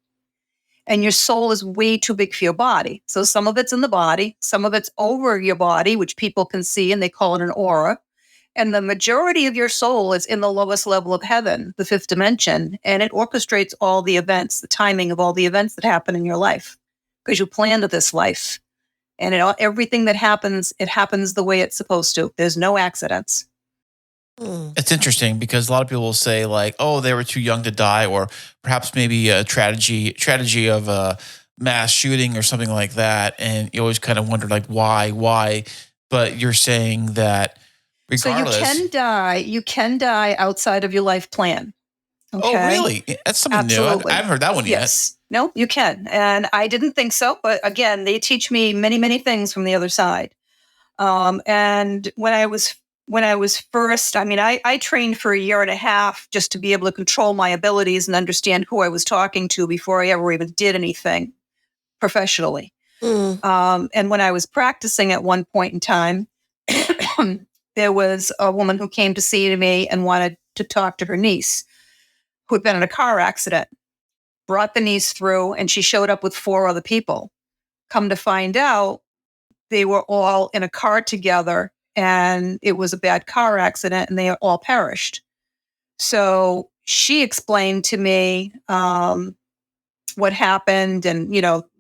And your soul is way too big for your body. So some of it's in the body, some of it's over your body, which people can see, and they call it an aura. And the majority of your soul is in the lowest level of heaven, the fifth dimension, and it orchestrates all the events, the timing of all the events that happen in your life, because you planned this life. And everything that happens, it happens the way it's supposed to. There's no accidents. It's interesting because a lot of people will say like, oh, they were too young to die, or perhaps maybe a tragedy of a mass shooting or something like that. And you always kind of wonder like, why? But you're saying that regardless. So you can die outside of your life plan. Okay? Oh, really? That's something Absolutely. new. I haven't heard that one Yes. No, you can. And I didn't think so. But again, they teach me many, many things from the other side. And when I was first, I mean, I trained for a year and a half just to be able to control my abilities and understand who I was talking to before I ever even did anything professionally. And when I was practicing at one point in time, there was a woman who came to see me and wanted to talk to her niece who had been in a car accident, brought the niece through, and she showed up with 4 other people. Come to find out, they were all in a car together, and it was a bad car accident, and they all perished. So she explained to me what happened, and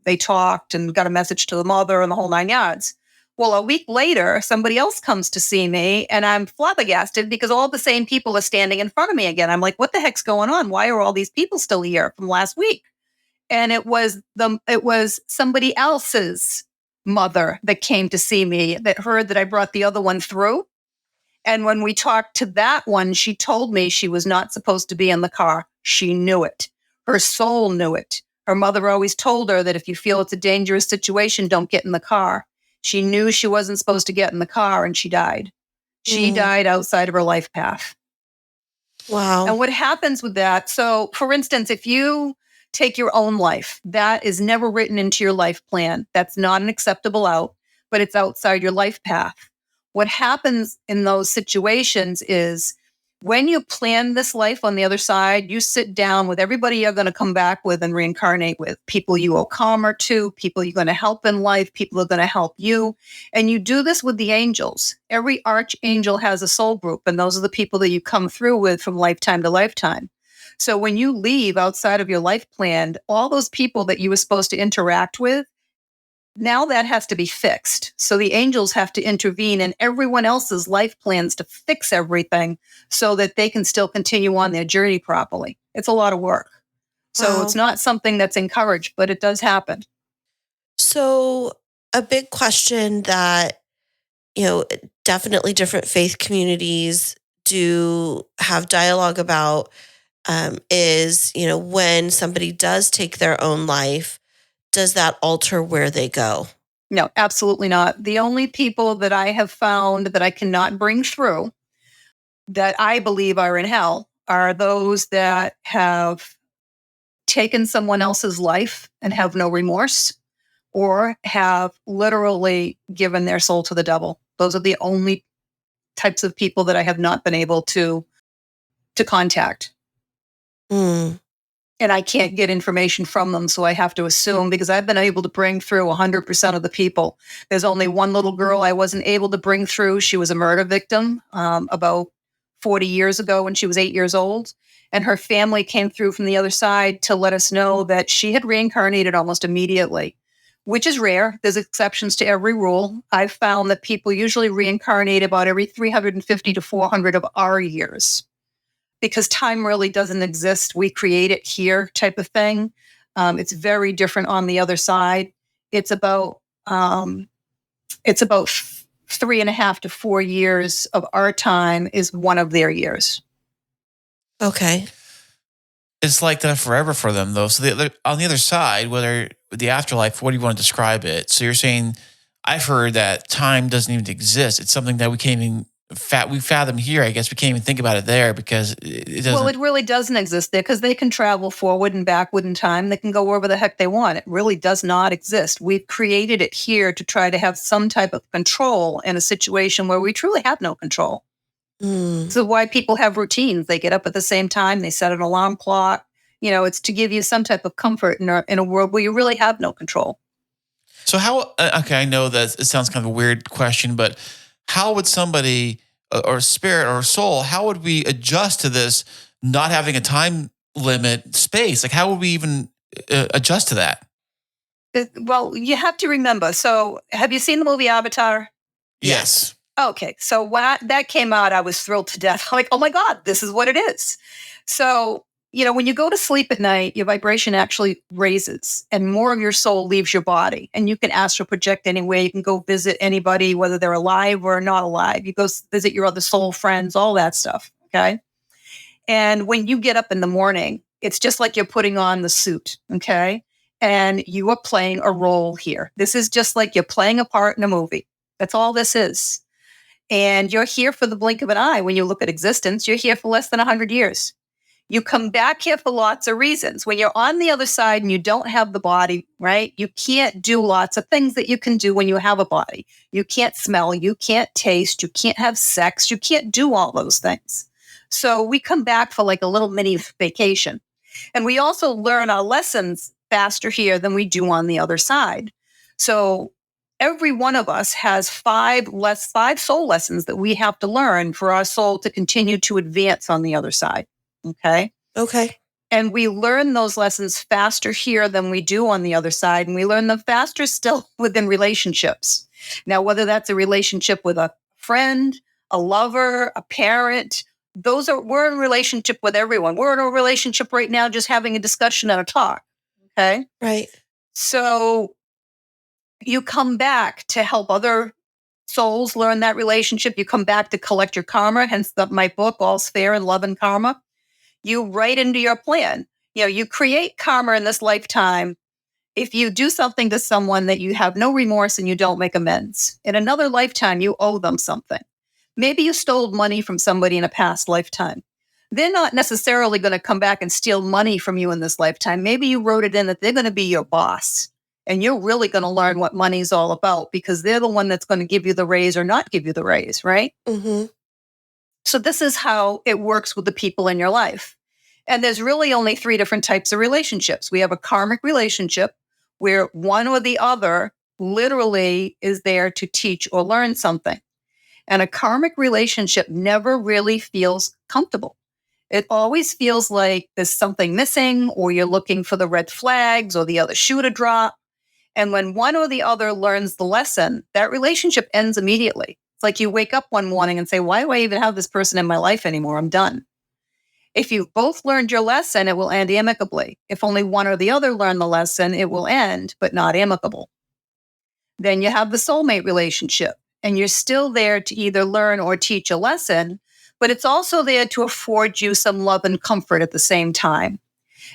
they talked and got a message to the mother and the whole 9 yards. Well, a week later, somebody else comes to see me, and I'm flabbergasted because all the same people are standing in front of me again. I'm like, what the heck's going on? Why are all these people still here from last week? And it was somebody else's mother that came to see me that heard that I brought the other one through. And when we talked to that one, she told me she was not supposed to be in the car. She knew it. Her soul knew it. Her mother always told her that if you feel it's a dangerous situation, don't get in the car. She knew she wasn't supposed to get in the car, and she died. She died outside of her life path. Wow. And what happens with that? So, for instance, if you take your own life, that is never written into your life plan. That's not an acceptable out, but it's outside your life path. What happens in those situations is When you plan this life on the other side, you sit down with everybody you're going to come back with and reincarnate with, people you owe karma to, people you're going to help in life, people who are going to help you. And you do this with the angels. Every archangel has a soul group, and those are the people that you come through with from lifetime to lifetime. So when you leave outside of your life plan, all those people that you were supposed to interact with, now that has to be fixed. So the angels have to intervene in everyone else's life plans to fix everything so that they can still continue on their journey properly. It's a lot of work. So it's not something that's encouraged, but it does happen. So a big question that, definitely different faith communities do have dialogue about is, when somebody does take their own life, does that alter where they go? No, absolutely not. The only people that I have found that I cannot bring through that I believe are in hell are those that have taken someone else's life and have no remorse, or have literally given their soul to the devil. Those are the only types of people that I have not been able to contact. And I can't get information from them, so I have to assume, because I've been able to bring through 100% of the people. There's only one little girl I wasn't able to bring through. She was a murder victim about 40 years ago when she was 8 years old. And her family came through from the other side to let us know that she had reincarnated almost immediately, which is rare. There's exceptions to every rule. I've found that people usually reincarnate about every 350 to 400 of our years, because time really doesn't exist. We create it here type of thing. It's very different on the other side. It's about 3.5 to 4 years of our time is one of their years. Okay. It's like that forever for them, though. So on the other side, whether the afterlife, what do you want to describe it? So you're saying, I've heard that time doesn't even exist. It's something that we can't even we fathom here. I guess we can't even think about it there because it doesn't. Well, it really doesn't exist there because they can travel forward and backward in time. They can go wherever the heck they want. It really does not exist. We've created it here to try to have some type of control in a situation where we truly have no control. So why people have routines. They get up at the same time. They set an alarm clock. It's to give you some type of comfort in a world where you really have no control. So how, okay, I know that it sounds kind of a weird question, but how would somebody or spirit or soul, how would we adjust to this not having a time limit space? Like how would we even adjust to that? Well, you have to remember. So have you seen the movie Avatar? Yes. Okay. So when that came out, I was thrilled to death. I'm like, oh my God, this is what it is. So, when you go to sleep at night, your vibration actually raises and more of your soul leaves your body. And you can astral project anywhere. You can go visit anybody, whether they're alive or not alive. You go visit your other soul friends, all that stuff. Okay. And when you get up in the morning, it's just like you're putting on the suit. Okay. And you are playing a role here. This is just like you're playing a part in a movie. That's all this is. And you're here for the blink of an eye. When you look at existence, you're here for less than 100 years. You come back here for lots of reasons. When you're on the other side and you don't have the body, right? You can't do lots of things that you can do when you have a body. You can't smell, you can't taste, you can't have sex, you can't do all those things. So we come back for like a little mini vacation. And we also learn our lessons faster here than we do on the other side. So every one of us has five soul lessons that we have to learn for our soul to continue to advance on the other side. Okay. And we learn those lessons faster here than we do on the other side. And we learn them faster still within relationships. Now, whether that's a relationship with a friend, a lover, a parent, we're in a relationship with everyone. We're in a relationship right now, just having a discussion and a talk. Okay. Right. So you come back to help other souls learn that relationship. You come back to collect your karma, hence my book, All's Fair in Love and Karma. You write into your plan. You create karma in this lifetime if you do something to someone that you have no remorse and you don't make amends. In another lifetime, you owe them something. Maybe you stole money from somebody in a past lifetime. They're not necessarily going to come back and steal money from you in this lifetime. Maybe you wrote it in that they're going to be your boss. And you're really going to learn what money's all about because they're the one that's going to give you the raise or not give you the raise, right? Mm-hmm. So this is how it works with the people in your life. And there's really only 3 different types of relationships. We have a karmic relationship where one or the other literally is there to teach or learn something. And a karmic relationship never really feels comfortable. It always feels like there's something missing, or you're looking for the red flags or the other shoe to drop. And when one or the other learns the lesson, that relationship ends immediately. It's like you wake up one morning and say, why do I even have this person in my life anymore? I'm done. If you both learned your lesson, it will end amicably. If only one or the other learned the lesson, it will end, but not amicable. Then you have the soulmate relationship, and you're still there to either learn or teach a lesson, but it's also there to afford you some love and comfort at the same time.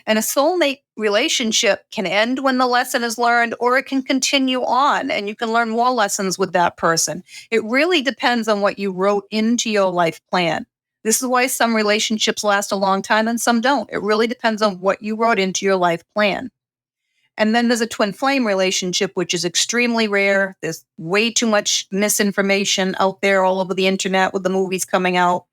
And a soulmate relationship can end when the lesson is learned, or it can continue on and you can learn more lessons with that person. It really depends on what you wrote into your life plan. This is why some relationships last a long time and some don't. It really depends on what you wrote into your life plan. And then there's a twin flame relationship, which is extremely rare. There's way too much misinformation out there all over the internet with the movies coming out.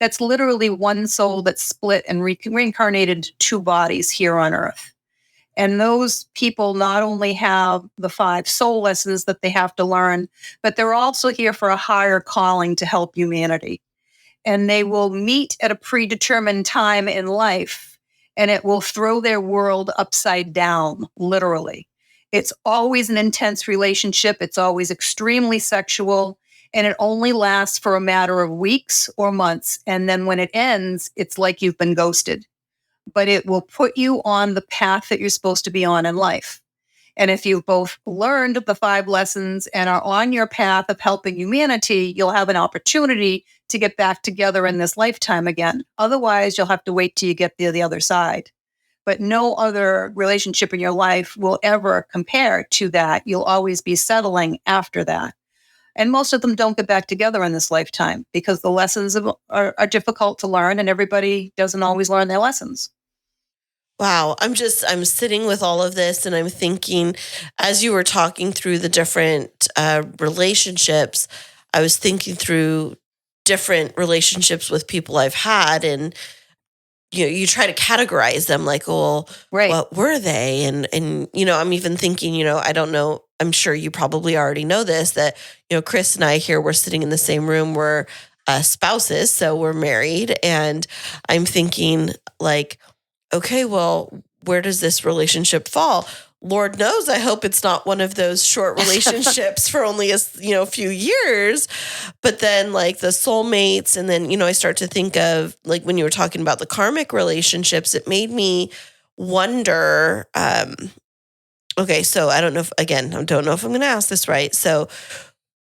That's literally one soul that's split and reincarnated 2 bodies here on Earth. And those people not only have the 5 soul lessons that they have to learn, but they're also here for a higher calling to help humanity. And they will meet at a predetermined time in life, and it will throw their world upside down, literally. It's always an intense relationship. It's always extremely sexual, and it only lasts for a matter of weeks or months. And then when it ends, it's like you've been ghosted. But it will put you on the path that you're supposed to be on in life. And if you've both learned the 5 lessons and are on your path of helping humanity, you'll have an opportunity to get back together in this lifetime again. Otherwise, you'll have to wait till you get to the other side. But no other relationship in your life will ever compare to that. You'll always be settling after that. And most of them don't get back together in this lifetime because the lessons are difficult to learn, and everybody doesn't always learn their lessons. Wow. I'm sitting with all of this and I'm thinking, as you were talking through the different relationships, I was thinking through different relationships with people I've had, and you try to categorize them like, well, Right. what were they? And I'm even thinking, I don't know, I'm sure you probably already know this, that, Chris and I here, we're sitting in the same room, we're spouses, so we're married. And I'm thinking like, okay, well, where does this relationship fall? Lord knows, I hope it's not one of those short relationships for only a few years. But then like the soulmates, and then I start to think of like when you were talking about the karmic relationships, it made me wonder. Okay, so I don't know if I'm going to ask this right. So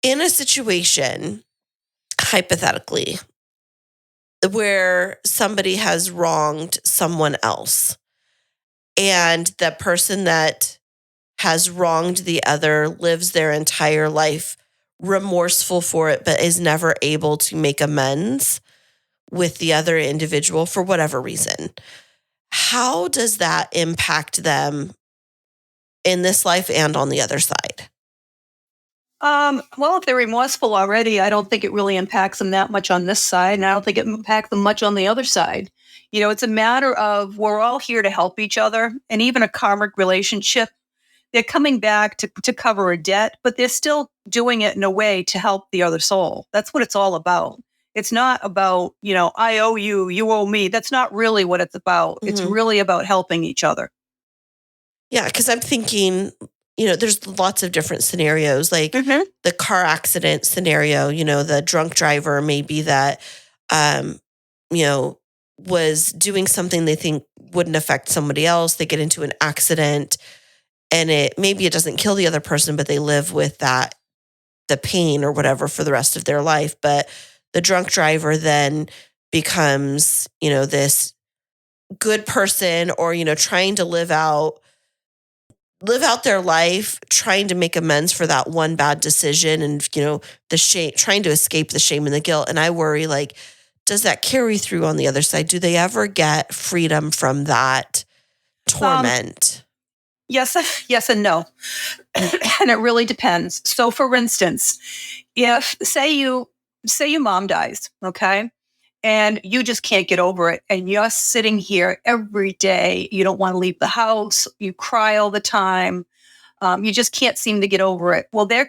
in a situation, hypothetically, where somebody has wronged someone else, and the person that has wronged the other lives their entire life remorseful for it, but is never able to make amends with the other individual for whatever reason. How does that impact them in this life and on the other side? Well, if they're remorseful already, I don't think it really impacts them that much on this side, and I don't think it impacts them much on the other side. It's a matter of we're all here to help each other, and even a karmic relationship, they're coming back to cover a debt, but they're still doing it in a way to help the other soul. That's what it's all about. It's not about, I owe you, you owe me. That's not really what it's about. It's Mhm. really about helping each other. Yeah, because I'm thinking, there's lots of different scenarios, like Mm-hmm. the car accident scenario, the drunk driver maybe that, um, you know, was doing something they think wouldn't affect somebody else. They get into an accident and maybe it doesn't kill the other person, but they live with the pain or whatever for the rest of their life. But the drunk driver then becomes, this good person, or, trying to live out their life, trying to make amends for that one bad decision, and the shame, trying to escape the shame and the guilt. And I worry, like, does that carry through on the other side? Do they ever get freedom from that torment? Yes and no. And it really depends. So for instance, if say your mom dies, okay? and you just can't get over it. And you're sitting here every day. You don't want to leave the house. You cry all the time. You just can't seem to get over it. Well, they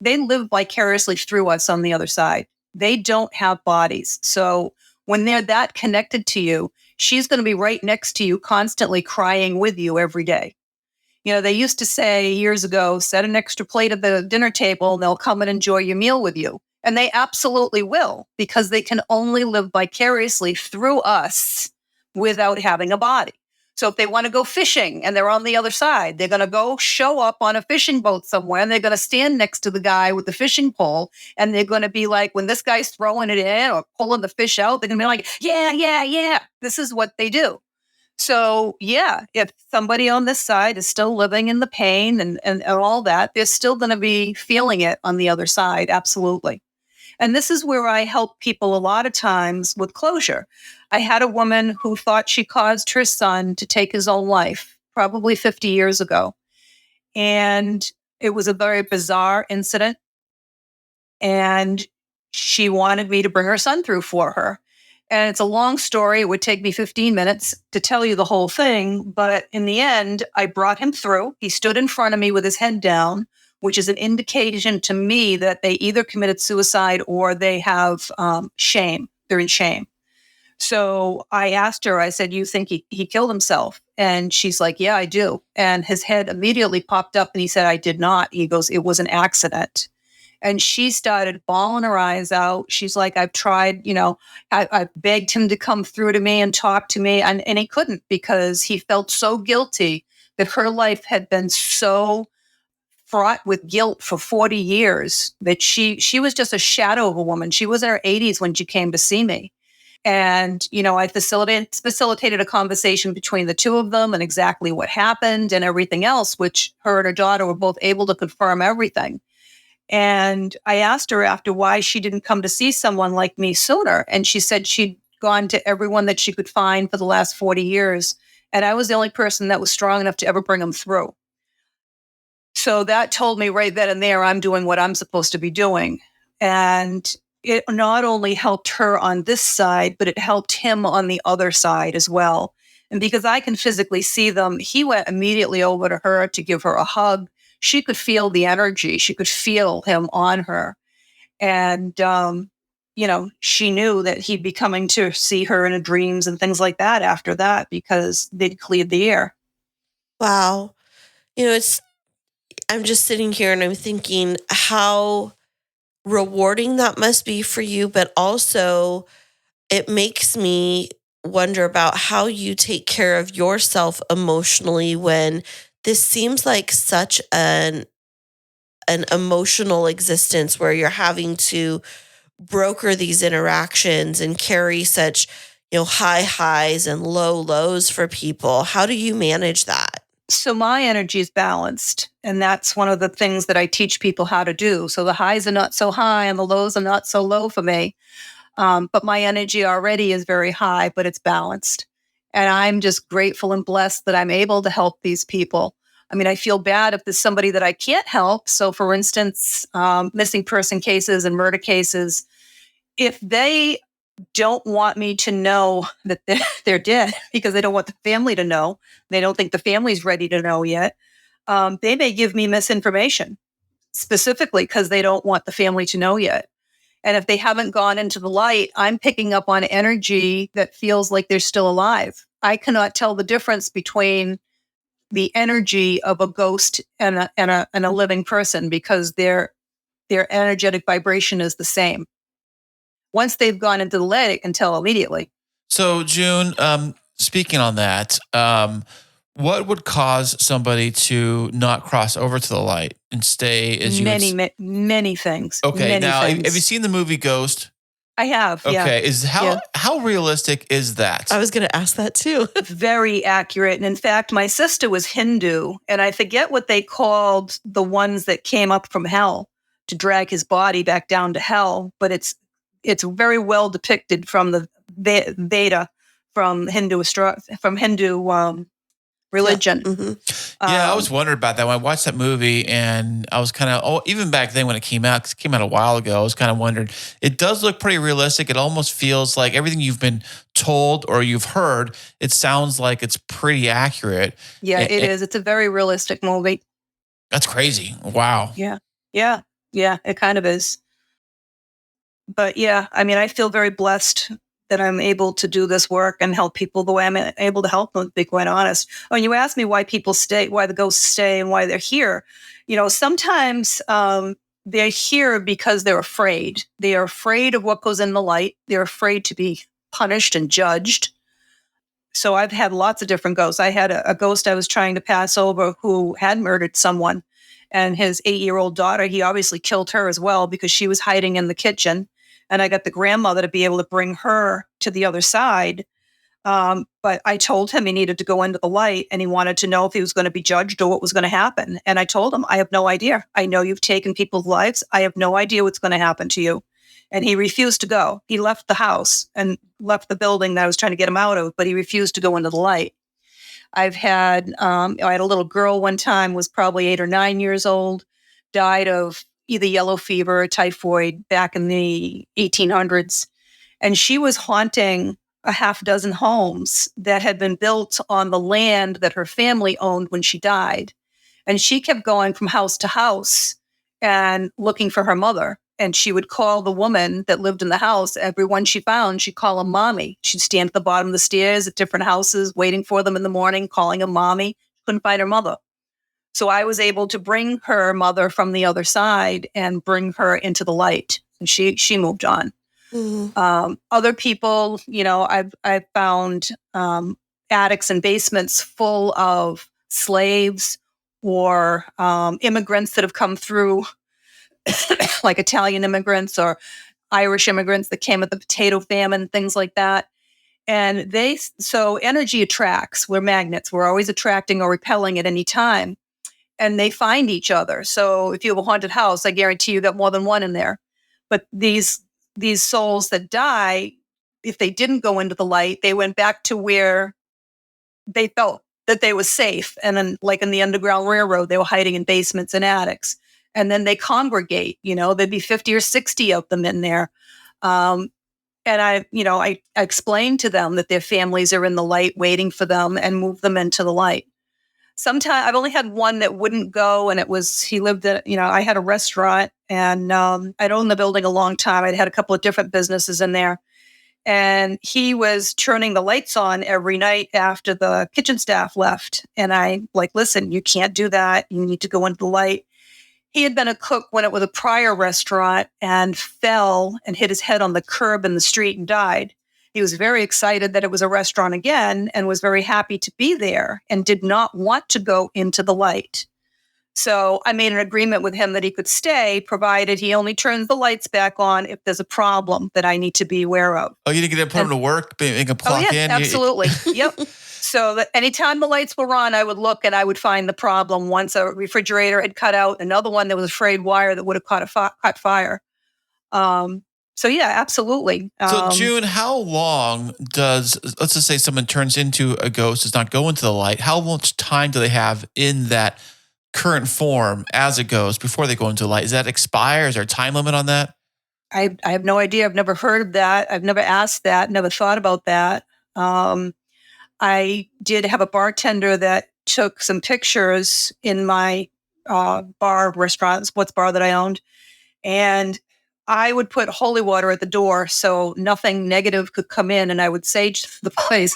live vicariously through us on the other side. They don't have bodies. So when they're that connected to you, she's going to be right next to you, constantly crying with you every day. They used to say years ago, set an extra plate at the dinner table and they'll come and enjoy your meal with you. And they absolutely will, because they can only live vicariously through us without having a body. So if they want to go fishing and they're on the other side, they're going to go show up on a fishing boat somewhere and they're going to stand next to the guy with the fishing pole. And they're going to be like, when this guy's throwing it in or pulling the fish out, they're going to be like, yeah, yeah, yeah. This is what they do. So yeah, if somebody on this side is still living in the pain and all that, they're still going to be feeling it on the other side. Absolutely. And this is where I help people a lot of times with closure. I had a woman who thought she caused her son to take his own life, probably 50 years ago. And it was a very bizarre incident. And she wanted me to bring her son through for her. And it's a long story. It would take me 15 minutes to tell you the whole thing. But in the end, I brought him through. He stood in front of me with his head down, which is an indication to me that they either committed suicide or they have shame. They're in shame. So I asked her, I said, you think he killed himself? And she's like, yeah, I do. And his head immediately popped up and he said, I did not. He goes, it was an accident. And she started bawling her eyes out. She's like, I've tried, I begged him to come through to me and talk to me. And he couldn't, because he felt so guilty that her life had been so fraught with guilt for 40 years that she was just a shadow of a woman. She was in her 80s when she came to see me. And, I facilitated a conversation between the two of them and exactly what happened and everything else, which her and her daughter were both able to confirm everything. And I asked her after why she didn't come to see someone like me sooner. And she said she'd gone to everyone that she could find for the last 40 years. And I was the only person that was strong enough to ever bring them through. So that told me right then and there, I'm doing what I'm supposed to be doing. And it not only helped her on this side, but it helped him on the other side as well. And because I can physically see them, he went immediately over to her to give her a hug. She could feel the energy. She could feel him on her. And, she knew that he'd be coming to see her in her dreams and things like that after that, because they'd cleared the air. Wow. I'm just sitting here and I'm thinking how rewarding that must be for you, but also it makes me wonder about how you take care of yourself emotionally when this seems like such an emotional existence where you're having to broker these interactions and carry such, high highs and low lows for people. How do you manage that? So my energy is balanced. And that's one of the things that I teach people how to do. So the highs are not so high and the lows are not so low for me. But my energy already is very high, but it's balanced. And I'm just grateful and blessed that I'm able to help these people. I mean, I feel bad if there's somebody that I can't help. So for instance, missing person cases and murder cases, if they don't want me to know that they're dead because they don't want the family to know, they don't think the family's ready to know yet, they may give me misinformation specifically because they don't want the family to know yet. And if they haven't gone into the light, I'm picking up on energy that feels like they're still alive. I cannot tell the difference between the energy of a ghost and a living person, because their energetic vibration is the same. Once they've gone into the light, I can tell immediately. So, June, speaking on that, what would cause somebody to not cross over to the light and stay as you Many things. Okay, many now things. have you seen the movie Ghost? I have. Yeah. Okay, how realistic is that? I was going to ask that too. Very accurate. And in fact, my sister was Hindu, and I forget what they called the ones that came up from hell to drag his body back down to hell. But it's very well depicted from the Veda, from Hindu religion. Yeah, I was wondering about that when I watched that movie, and I was kind of, even back then when it came out, 'cause it came out a while ago, I was kind of wondering. It does look pretty realistic. It almost feels like everything you've been told or you've heard, it sounds like it's pretty accurate. Yeah, it is. It's a very realistic movie. That's crazy. Wow. Yeah. Yeah. Yeah, it kind of is. But yeah, I mean, I feel very blessed that I'm able to do this work and help people the way I'm able to help them, to be quite honest. When you ask me why people stay, why the ghosts stay and why they're here, sometimes they're here because they're afraid. They are afraid of what goes in the light. They're afraid to be punished and judged. So I've had lots of different ghosts. I had a ghost I was trying to pass over who had murdered someone, and his 8-year-old daughter, he obviously killed her as well because she was hiding in the kitchen. And I got the grandmother to be able to bring her to the other side. But I told him he needed to go into the light, and he wanted to know if he was going to be judged or what was going to happen. And I told him, I have no idea. I know you've taken people's lives. I have no idea what's going to happen to you. And he refused to go. He left the house and left the building that I was trying to get him out of, but he refused to go into the light. I had a little girl one time, was probably 8 or 9 years old, died of either yellow fever or typhoid back in the 1800s. And she was haunting a half dozen homes that had been built on the land that her family owned when she died. And she kept going from house to house and looking for her mother. And she would call the woman that lived in the house. Everyone she found, she'd call them mommy. She'd stand at the bottom of the stairs at different houses, waiting for them in the morning, calling them mommy. Couldn't find her mother. So I was able to bring her mother from the other side and bring her into the light. And she moved on. Other people, I've found attics and basements full of slaves or immigrants that have come through, like Italian immigrants or Irish immigrants that came at the potato famine, things like that. And so energy attracts. We're magnets. We're always attracting or repelling at any time. And they find each other. So if you have a haunted house, I guarantee you got more than one in there. But these souls that die, if they didn't go into the light, they went back to where they felt that they was safe. And then, like in the Underground Railroad, they were hiding in basements and attics. And then they congregate. There'd be 50 or 60 of them in there. And I explained to them that their families are in the light waiting for them and move them into the light. Sometimes I've only had one that wouldn't go, and he lived at, I had a restaurant, and I'd owned the building a long time. I'd had a couple of different businesses in there, and he was turning the lights on every night after the kitchen staff left. And I listen, you can't do that. You need to go into the light. He had been a cook when it was a prior restaurant and fell and hit his head on the curb in the street and died. He was very excited that it was a restaurant again and was very happy to be there and did not want to go into the light. So I made an agreement with him that he could stay, provided he only turns the lights back on if there's a problem that I need to be aware of. Oh, you didn't get to put him to work? Make him clock in? Absolutely. Yep. So that anytime the lights were on, I would look and I would find the problem. Once a refrigerator had cut out, another one that was a frayed wire that would have caught fire. So yeah, absolutely. So June, how long let's just say someone turns into a ghost, does not go into the light. How much time do they have in that current form as a ghost before they go into the light? Is that expire? Is there a time limit on that? I have no idea. I've never heard of that. I've never asked that, never thought about that. I did have a bartender that took some pictures in my restaurant, sports bar that I owned. And I would put holy water at the door so nothing negative could come in, and I would sage the place,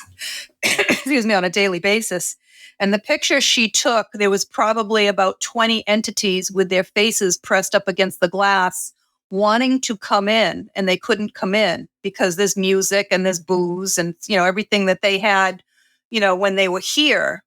excuse me, on a daily basis. And the picture she took, there was probably about 20 entities with their faces pressed up against the glass wanting to come in, and they couldn't come in because there's music and there's booze and, everything that they had, when they were here.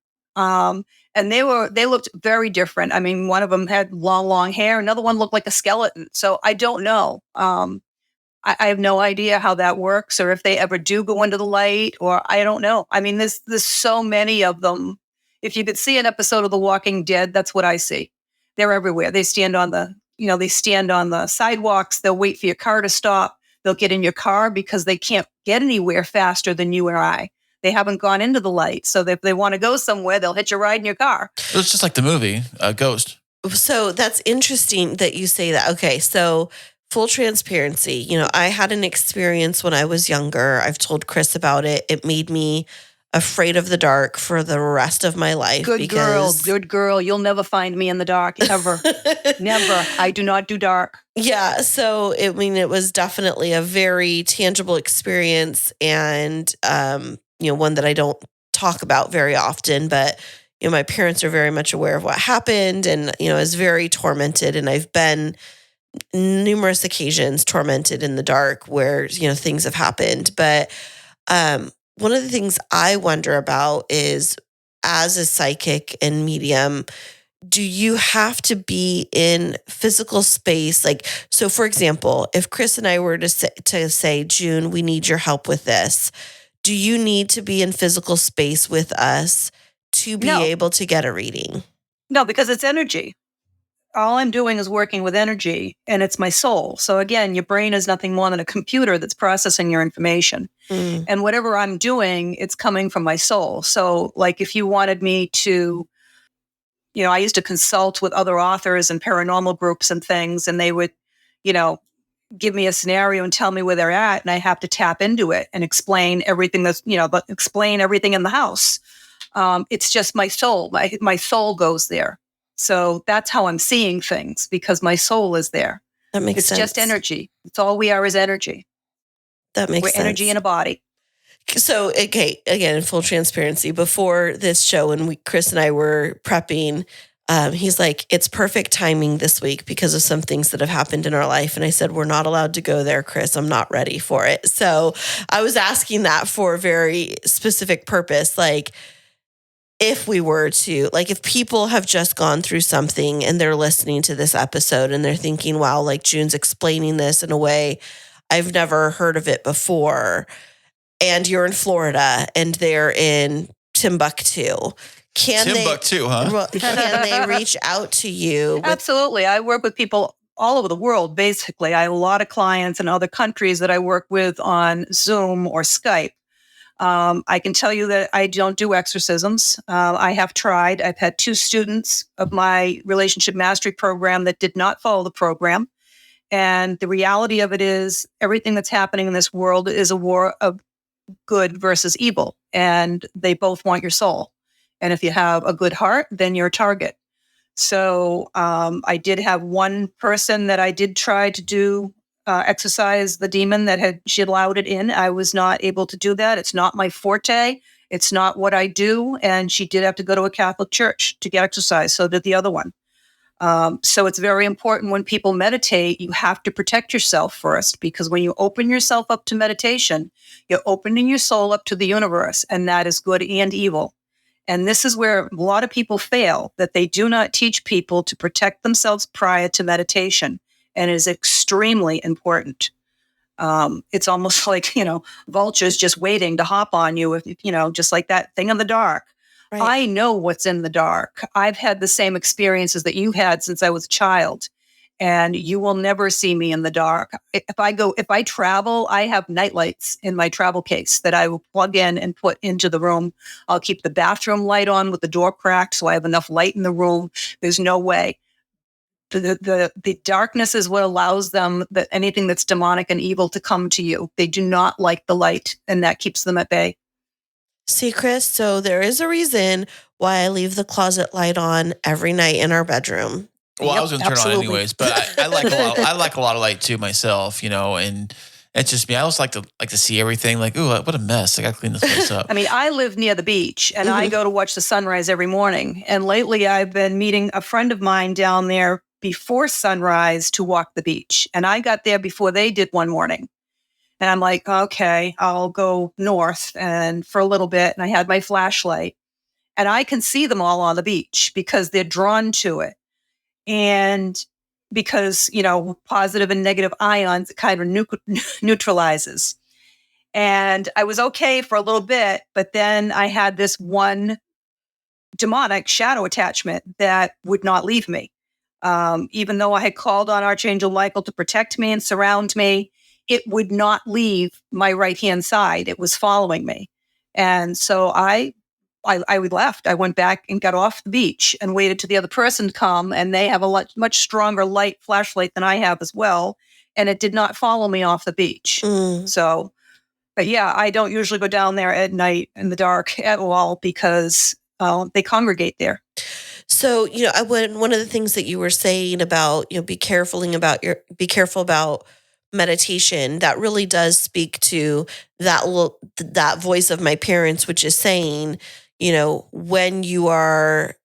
And they looked very different. I mean, one of them had long hair. Another one looked like a skeleton. So I don't know. I have no idea how that works, or if they ever do go into the light, or I don't know. I mean, there's so many of them. If you could see an episode of The Walking Dead, that's what I see. They're everywhere. They stand on the sidewalks. They'll wait for your car to stop. They'll get in your car because they can't get anywhere faster than you or I. They haven't gone into the light. So if they want to go somewhere, they'll hitch a ride in your car. It's just like the movie Ghost. So that's interesting that you say that. Okay, so full transparency. I had an experience when I was younger. I've told Chris about it. It made me afraid of the dark for the rest of my life. Good girl. You'll never find me in the dark, ever. Never. I do not do dark. Yeah. So, it was definitely a very tangible experience and, one that I don't talk about very often, but, my parents are very much aware of what happened and, I was very tormented, and I've been numerous occasions tormented in the dark where, things have happened. But, one of the things I wonder about is, as a psychic and medium, do you have to be in physical space? Like, so for example, if Chris and I were to say, June, we need your help with this, do you need to be in physical space with us to be able to get a reading? No, because it's energy. All I'm doing is working with energy, and it's my soul. So again, your brain is nothing more than a computer that's processing your information. And whatever I'm doing, it's coming from my soul. So like if you wanted me to, I used to consult with other authors and paranormal groups and things, and they would, give me a scenario and tell me where they're at, and I have to tap into it and explain everything explain everything in the house. It's just my soul. My soul goes there. So that's how I'm seeing things, because my soul is there. That makes sense. It's just energy. It's all we are is energy. That makes We're sense. energy in a body. So, okay, again, in full transparency, before this show, when Chris and I were prepping, he's like, it's perfect timing this week because of some things that have happened in our life. And I said, we're not allowed to go there, Chris. I'm not ready for it. So I was asking that for a very specific purpose. Like, if we were to, like, if people have just gone through something and they're listening to this episode and they're thinking, wow, like June's explaining this in a way I've never heard of it before, and you're in Florida and they're in Timbuktu, can they reach out to you? Absolutely. I work with people all over the world, basically. I have a lot of clients in other countries that I work with on Zoom or Skype. I can tell you that I don't do exorcisms. I have tried. I've had 2 students of my relationship mastery program that did not follow the program. And the reality of it is everything that's happening in this world is a war of good versus evil. And they both want your soul. And if you have a good heart, then you're a target. So I did have one person that I did try to do exorcise the demon that she allowed it in. I was not able to do that. It's not my forte. It's not what I do. And she did have to go to a Catholic church to get exorcised. So did the other one. So it's very important when people meditate, you have to protect yourself first, because when you open yourself up to meditation, you're opening your soul up to the universe, and that is good and evil. And this is where a lot of people fail, that they do not teach people to protect themselves prior to meditation. And it is extremely important. It's almost like, vultures just waiting to hop on you, just like that thing in the dark. Right. I know what's in the dark. I've had the same experiences that you've had since I was a child, and you will never see me in the dark. If I travel, I have nightlights in my travel case that I will plug in and put into the room. I'll keep the bathroom light on with the door cracked so I have enough light in the room. There's no way. The darkness is what allows them, that anything that's demonic and evil, to come to you. They do not like the light, and that keeps them at bay. See, Chris, so there is a reason why I leave the closet light on every night in our bedroom. Well, I was going to turn it on anyways, but I like I like a lot of light too myself, and it's just me. I also like to see everything. Like, ooh, what a mess! I got to clean this place up. I mean, I live near the beach, and I go to watch the sunrise every morning. And lately, I've been meeting a friend of mine down there before sunrise to walk the beach, and I got there before they did one morning. And I'm like, okay, I'll go north and for a little bit. And I had my flashlight, and I can see them all on the beach because they're drawn to it. And because, positive and negative ions, it kind of neutralizes. And I was okay for a little bit, but then I had this one demonic shadow attachment that would not leave me. Even though I had called on Archangel Michael to protect me and surround me, it would not leave my right-hand side. It was following me. And so I left. I went back and got off the beach and waited till the other person to come. And they have a much stronger flashlight than I have as well. And it did not follow me off the beach. So, but yeah, I don't usually go down there at night in the dark at all because they congregate there. So, one of the things that you were saying about, be careful about meditation, that really does speak to that voice of my parents, which is saying, when you are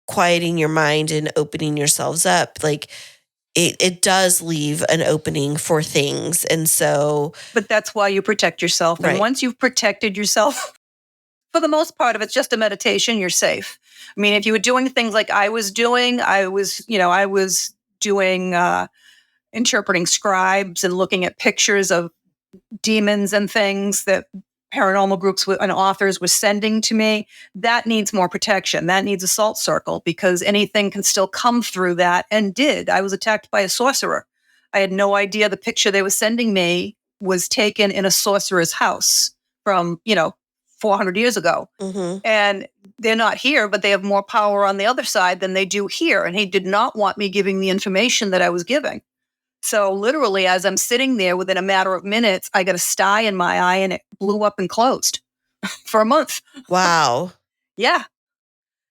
quieting your mind and opening yourselves up, like it does leave an opening for things. And so, but that's why you protect yourself. And Right. once you've protected yourself, for the most part, if it's just a meditation, you're safe. I mean, if you were doing things like I was doing, I was doing interpreting scribes and looking at pictures of demons and things that paranormal groups and authors were sending to me. That needs more protection. That needs a salt circle because anything can still come through that, and did. I was attacked by a sorcerer. I had no idea the picture they were sending me was taken in a sorcerer's house from, 400 years ago. And they're not here, but they have more power on the other side than they do here. And he did not want me giving the information that I was giving. So literally, as I'm sitting there, within a matter of minutes, I got a sty in my eye and it blew up and closed for a month. Wow, Yeah.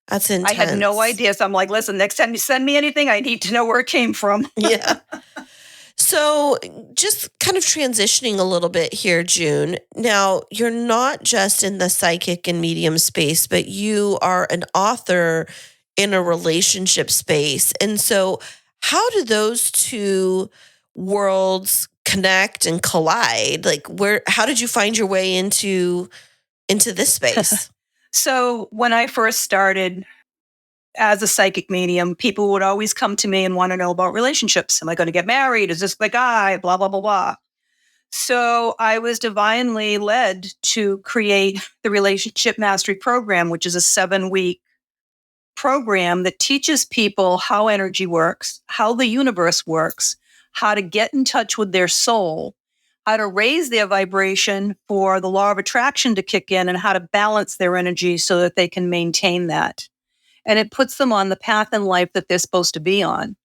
that's intense. I had no idea. So I'm like, listen, next time you send me anything, I need to know where it came from. Yeah. So, just kind of transitioning a little bit here, June. Now, you're not just in the psychic and medium space, but you are an author in a relationship space. And so, how do those two worlds connect and collide? Like, how did you find your way into this space? So when I first started as a psychic medium, people would always come to me and want to know about relationships. Am I going to get married? Is this the guy? Blah, blah, blah, blah. So I was divinely led to create the Relationship Mastery Program, which is a 7-week program that teaches people how energy works, how the universe works, how to get in touch with their soul, how to raise their vibration for the law of attraction to kick in, and how to balance their energy so that they can maintain that. And it puts them on the path in life that they're supposed to be on.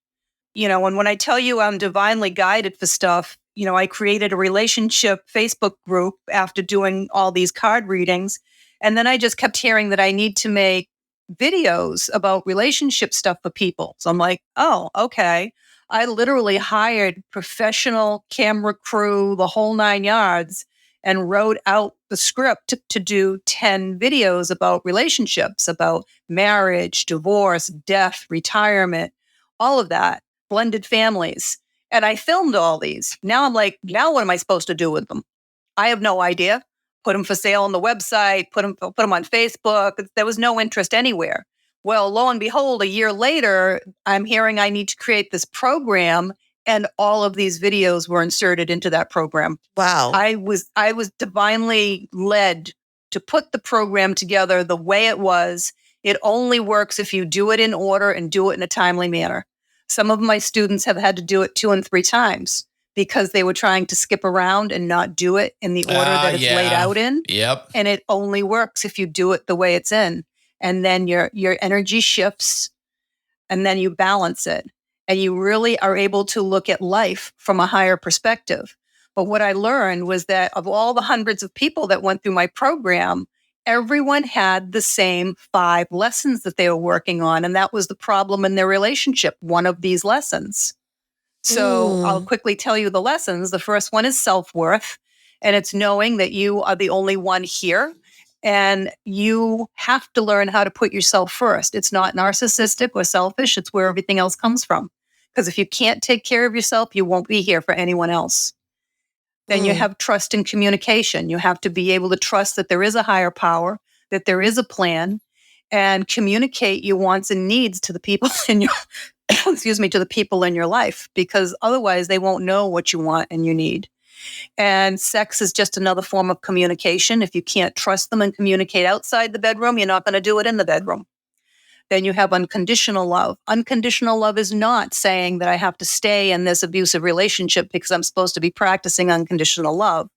And when I tell you I'm divinely guided for stuff, I created a relationship Facebook group after doing all these card readings. And then I just kept hearing that I need to make videos about relationship stuff for people. So I'm like, oh, okay. I literally hired professional camera crew, the whole 9 yards, and wrote out the script to do 10 videos about relationships, about marriage, divorce, death, retirement, all of that, blended families. And I filmed all these. Now I'm like, now what am I supposed to do with them? I have no idea. Put them for sale on the website, put them on Facebook. There was no interest anywhere. Well, lo and behold, a year later, I'm hearing I need to create this program, and all of these videos were inserted into that program. Wow. I was divinely led to put the program together the way it was. It only works if you do it in order and do it in a timely manner. Some of my students have had to do it 2 and 3 times because they were trying to skip around and not do it in the order that it's laid out in. Yep. And it only works if you do it the way it's in. And then your energy shifts, and then you balance it. And you really are able to look at life from a higher perspective. But what I learned was that of all the hundreds of people that went through my program, everyone had the same 5 lessons that they were working on. And that was the problem in their relationship, one of these lessons. So I'll quickly tell you the lessons. The first one is self-worth, and it's knowing that you are the only one here, and you have to learn how to put yourself first. It's not narcissistic or selfish. It's where everything else comes from. Because if you can't take care of yourself, you won't be here for anyone else. Then you have trust in communication. You have to be able to trust that there is a higher power, that there is a plan, and communicate your wants and needs to the people in your to the people in your life, because otherwise they won't know what you want and you need. And sex is just another form of communication. If you can't trust them and communicate outside the bedroom, you're not going to do it in the bedroom. Then you have unconditional love. Unconditional love is not saying that I have to stay in this abusive relationship because I'm supposed to be practicing unconditional love.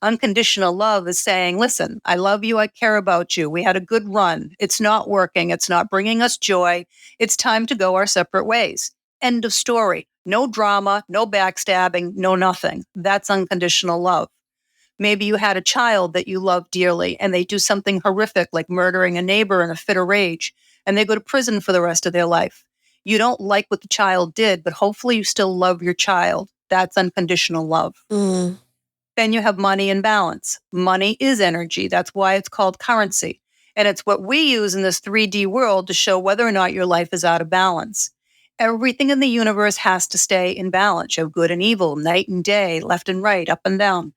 Unconditional love is saying, listen, I love you. I care about you. We had a good run. It's not working. It's not bringing us joy. It's time to go our separate ways. End of story. No drama, no backstabbing, no nothing. That's unconditional love. Maybe you had a child that you love dearly and they do something horrific like murdering a neighbor in a fit of rage and they go to prison for the rest of their life. You don't like what the child did, but hopefully you still love your child. That's unconditional love. Mm. Then you have money and balance. Money is energy. That's why it's called currency. And it's what we use in this 3D world to show whether or not your life is out of balance. Everything in the universe has to stay in balance. You have good and evil, night and day, left and right, up and down.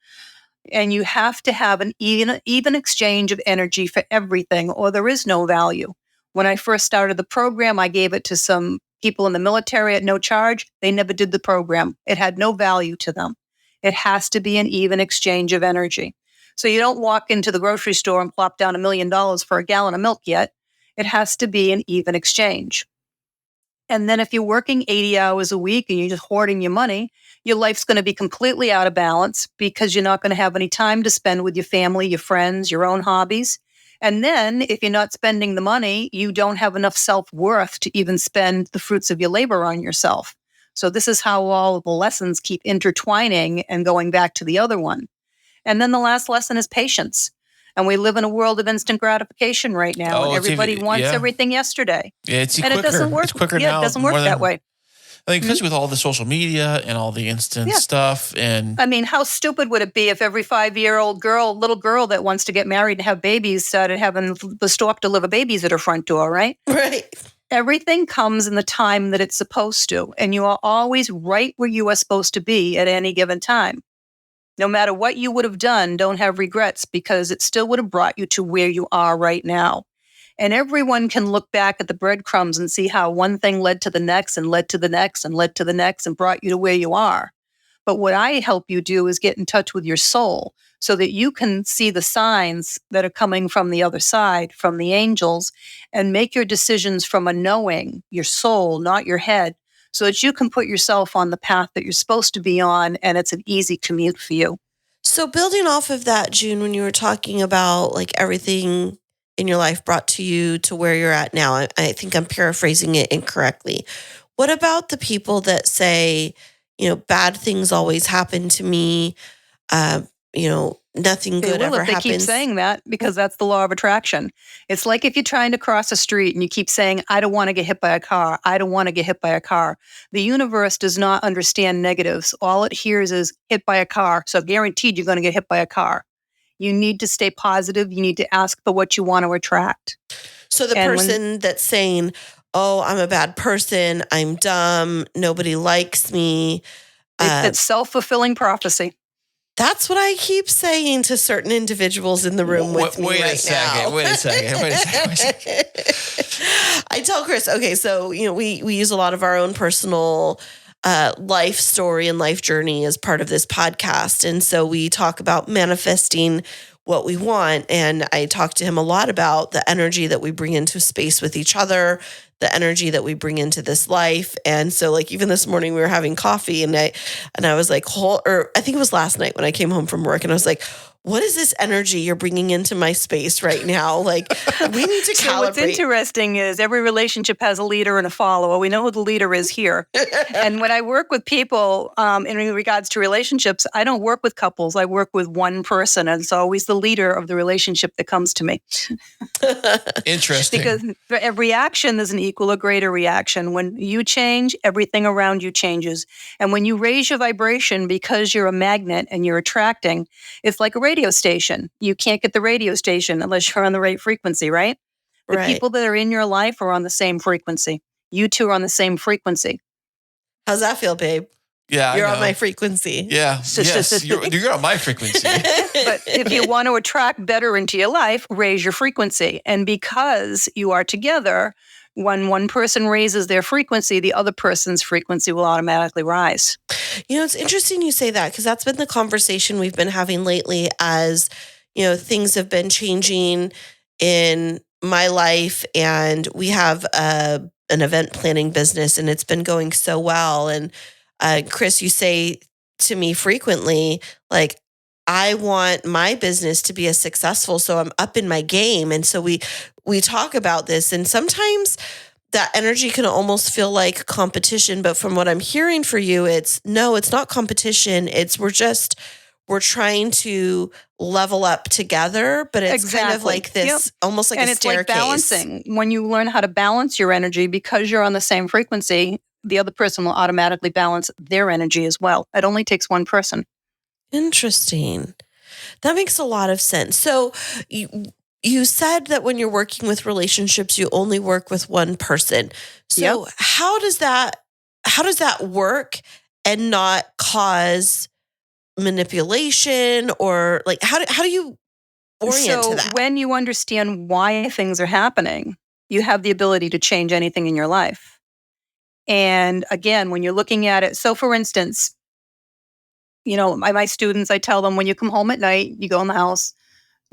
And you have to have an even exchange of energy for everything, or there is no value. When I first started the program, I gave it to some people in the military at no charge. They never did the program. It had no value to them. It has to be an even exchange of energy. So you don't walk into the grocery store and plop down $1 million for a gallon of milk yet. It has to be an even exchange. And then if you're working 80 hours a week and you're just hoarding your money, your life's going to be completely out of balance because you're not going to have any time to spend with your family, your friends, your own hobbies. And then if you're not spending the money, you don't have enough self-worth to even spend the fruits of your labor on yourself. So this is how all of the lessons keep intertwining and going back to the other one. And then the last lesson is patience. And we live in a world of instant gratification right now. And everybody wants everything yesterday. Yeah, it's and quicker. It doesn't work. It's quicker now. It doesn't work that way. I think especially with all the social media and all the instant stuff. And I mean, how stupid would it be if every 5-year-old little girl that wants to get married and have babies started having the store deliver babies at her front door, right? Right. Everything comes in the time that it's supposed to. And you are always right where you are supposed to be at any given time. No matter what you would have done, don't have regrets because it still would have brought you to where you are right now. And everyone can look back at the breadcrumbs and see how one thing led to the next and led to the next and led to the next and brought you to where you are. But what I help you do is get in touch with your soul so that you can see the signs that are coming from the other side, from the angels, and make your decisions from a knowing, your soul, not your head, so that you can put yourself on the path that you're supposed to be on, and it's an easy commute for you. So building off of that, June, when you were talking about like everything in your life brought to you to where you're at now, I think I'm paraphrasing it incorrectly. What about the people that say, bad things always happen to me, nothing good ever happens? They keep saying that because that's the law of attraction. It's like if you're trying to cross a street and you keep saying, I don't want to get hit by a car. I don't want to get hit by a car. The universe does not understand negatives. All it hears is hit by a car. So guaranteed you're going to get hit by a car. You need to stay positive. You need to ask for what you want to attract. So the person that's saying, oh, I'm a bad person, I'm dumb, nobody likes me. It's self-fulfilling prophecy. That's what I keep saying to certain individuals in the room with me Wait right a second. now. Wait a second. I tell Chris, okay, so we use a lot of our own personal life story and life journey as part of this podcast. And so we talk about manifesting what we want. And I talk to him a lot about the energy that we bring into space with each other, the energy that we bring into this life. And so like even this morning we were having coffee and I was like, or I think it was last night when I came home from work and I was like, what is this energy you're bringing into my space right now? Like, we need to calibrate. What's interesting is every relationship has a leader and a follower. We know who the leader is here. And when I work with people in regards to relationships, I don't work with couples. I work with one person. And it's always the leader of the relationship that comes to me. Interesting. Because for every action, there's an equal or greater reaction. When you change, everything around you changes. And when you raise your vibration because you're a magnet and you're attracting, it's like a radio station. You can't get the radio station unless you're on the right frequency, right? The people that are in your life are on the same frequency. You two are on the same frequency. How's that feel, babe? Yeah, you're on my frequency. Yeah, yes, you're on my frequency. But if you want to attract better into your life, raise your frequency. And because you are together, when one person raises their frequency, the other person's frequency will automatically rise. It's interesting you say that because that's been the conversation we've been having lately as, things have been changing in my life and we have an event planning business and it's been going so well. And Chris, you say to me frequently, like, I want my business to be as successful, so I'm up in my game. And so we talk about this, and sometimes that energy can almost feel like competition, but from what I'm hearing for you, it's not competition. We're trying to level up together, but it's kind of Exactly. like this, almost like And a it's like staircase. balancing. When you learn how to balance your energy, because you're on the same frequency, the other person will automatically balance their energy as well. It only takes one person. Interesting. That makes a lot of sense. So you said that when you're working with relationships, you only work with one person. So Yep. how does that work and not cause manipulation, or like how do you orient to So that? when you understand why things are happening, you have the ability to change anything in your life. And again, when you're looking at it, so for instance, my students, I tell them when you come home at night, you go in the house,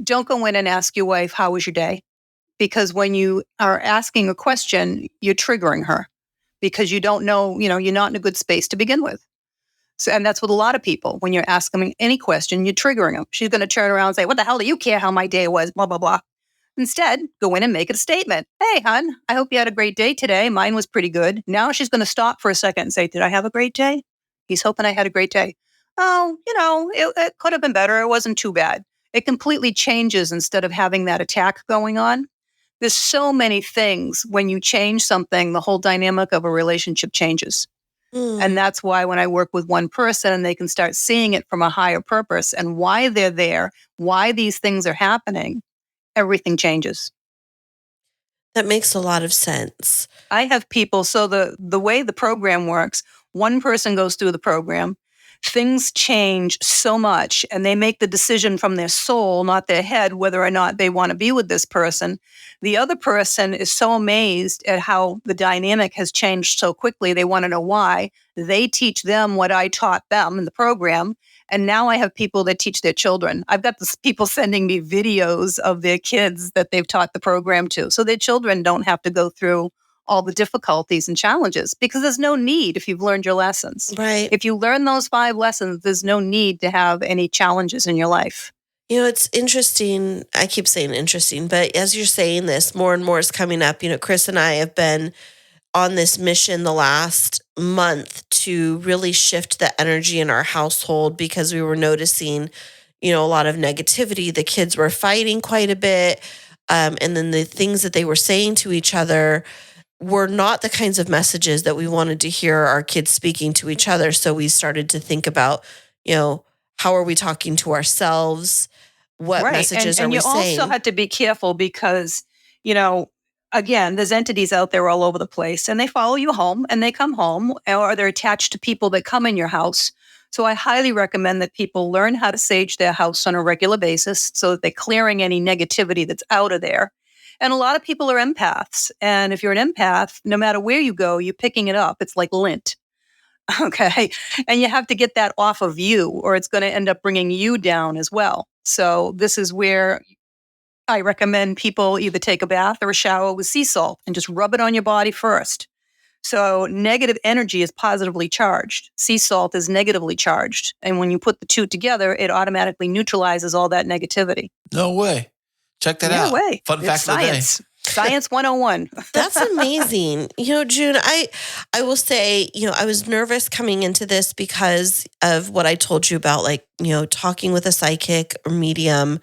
don't go in and ask your wife, how was your day? Because when you are asking a question, you're triggering her because you don't know, you're not in a good space to begin with. So, and that's with a lot of people. When you're asking any question, you're triggering them. She's going to turn around and say, what the hell do you care how my day was? Blah, blah, blah. Instead, go in and make it a statement. Hey, hon, I hope you had a great day today. Mine was pretty good. Now she's going to stop for a second and say, did I have a great day? He's hoping I had a great day. Oh, it could have been better. It wasn't too bad. It completely changes instead of having that attack going on. There's so many things. When you change something, the whole dynamic of a relationship changes. And Hmm. that's why when I work with one person and they can start seeing it from a higher purpose and why they're there, why these things are happening, everything changes. That makes a lot of sense. I have people, so the way the program works, one person goes through the program, things change so much, and they make the decision from their soul, not their head, whether or not they want to be with this person. The other person is so amazed at how the dynamic has changed so quickly. They want to know why. They teach them what I taught them in the program. And now I have people that teach their children. I've got this people sending me videos of their kids that they've taught the program to. So their children don't have to go through all the difficulties and challenges because there's no need if you've learned your lessons. Right. If you learn those 5 lessons, there's no need to have any challenges in your life. It's interesting. I keep saying interesting, but as you're saying this, more and more is coming up. Chris and I have been on this mission the last month to really shift the energy in our household because we were noticing, a lot of negativity. The kids were fighting quite a bit. And then the things that they were saying to each other were not the kinds of messages that we wanted to hear our kids speaking to each other. So we started to think about, how are we talking to ourselves? What Right. messages are And we you also saying? have to be careful because, again, there's entities out there all over the place and they follow you home and they come home or they're attached to people that come in your house. So I highly recommend that people learn how to sage their house on a regular basis so that they're clearing any negativity that's out of there. And a lot of people are empaths. And if you're an empath, no matter where you go, you're picking it up. It's like lint. Okay. And you have to get that off of you, or it's going to end up bringing you down as well. So, this is where I recommend people either take a bath or a shower with sea salt and just rub it on your body first. So, negative energy is positively charged, sea salt is negatively charged. And when you put the two together, it automatically neutralizes all that negativity. No way. Check that Yeah, out. way. Fun It's fact of the day. science. Science 101. That's amazing. June, I will say, I was nervous coming into this because of what I told you about, like, talking with a psychic or medium.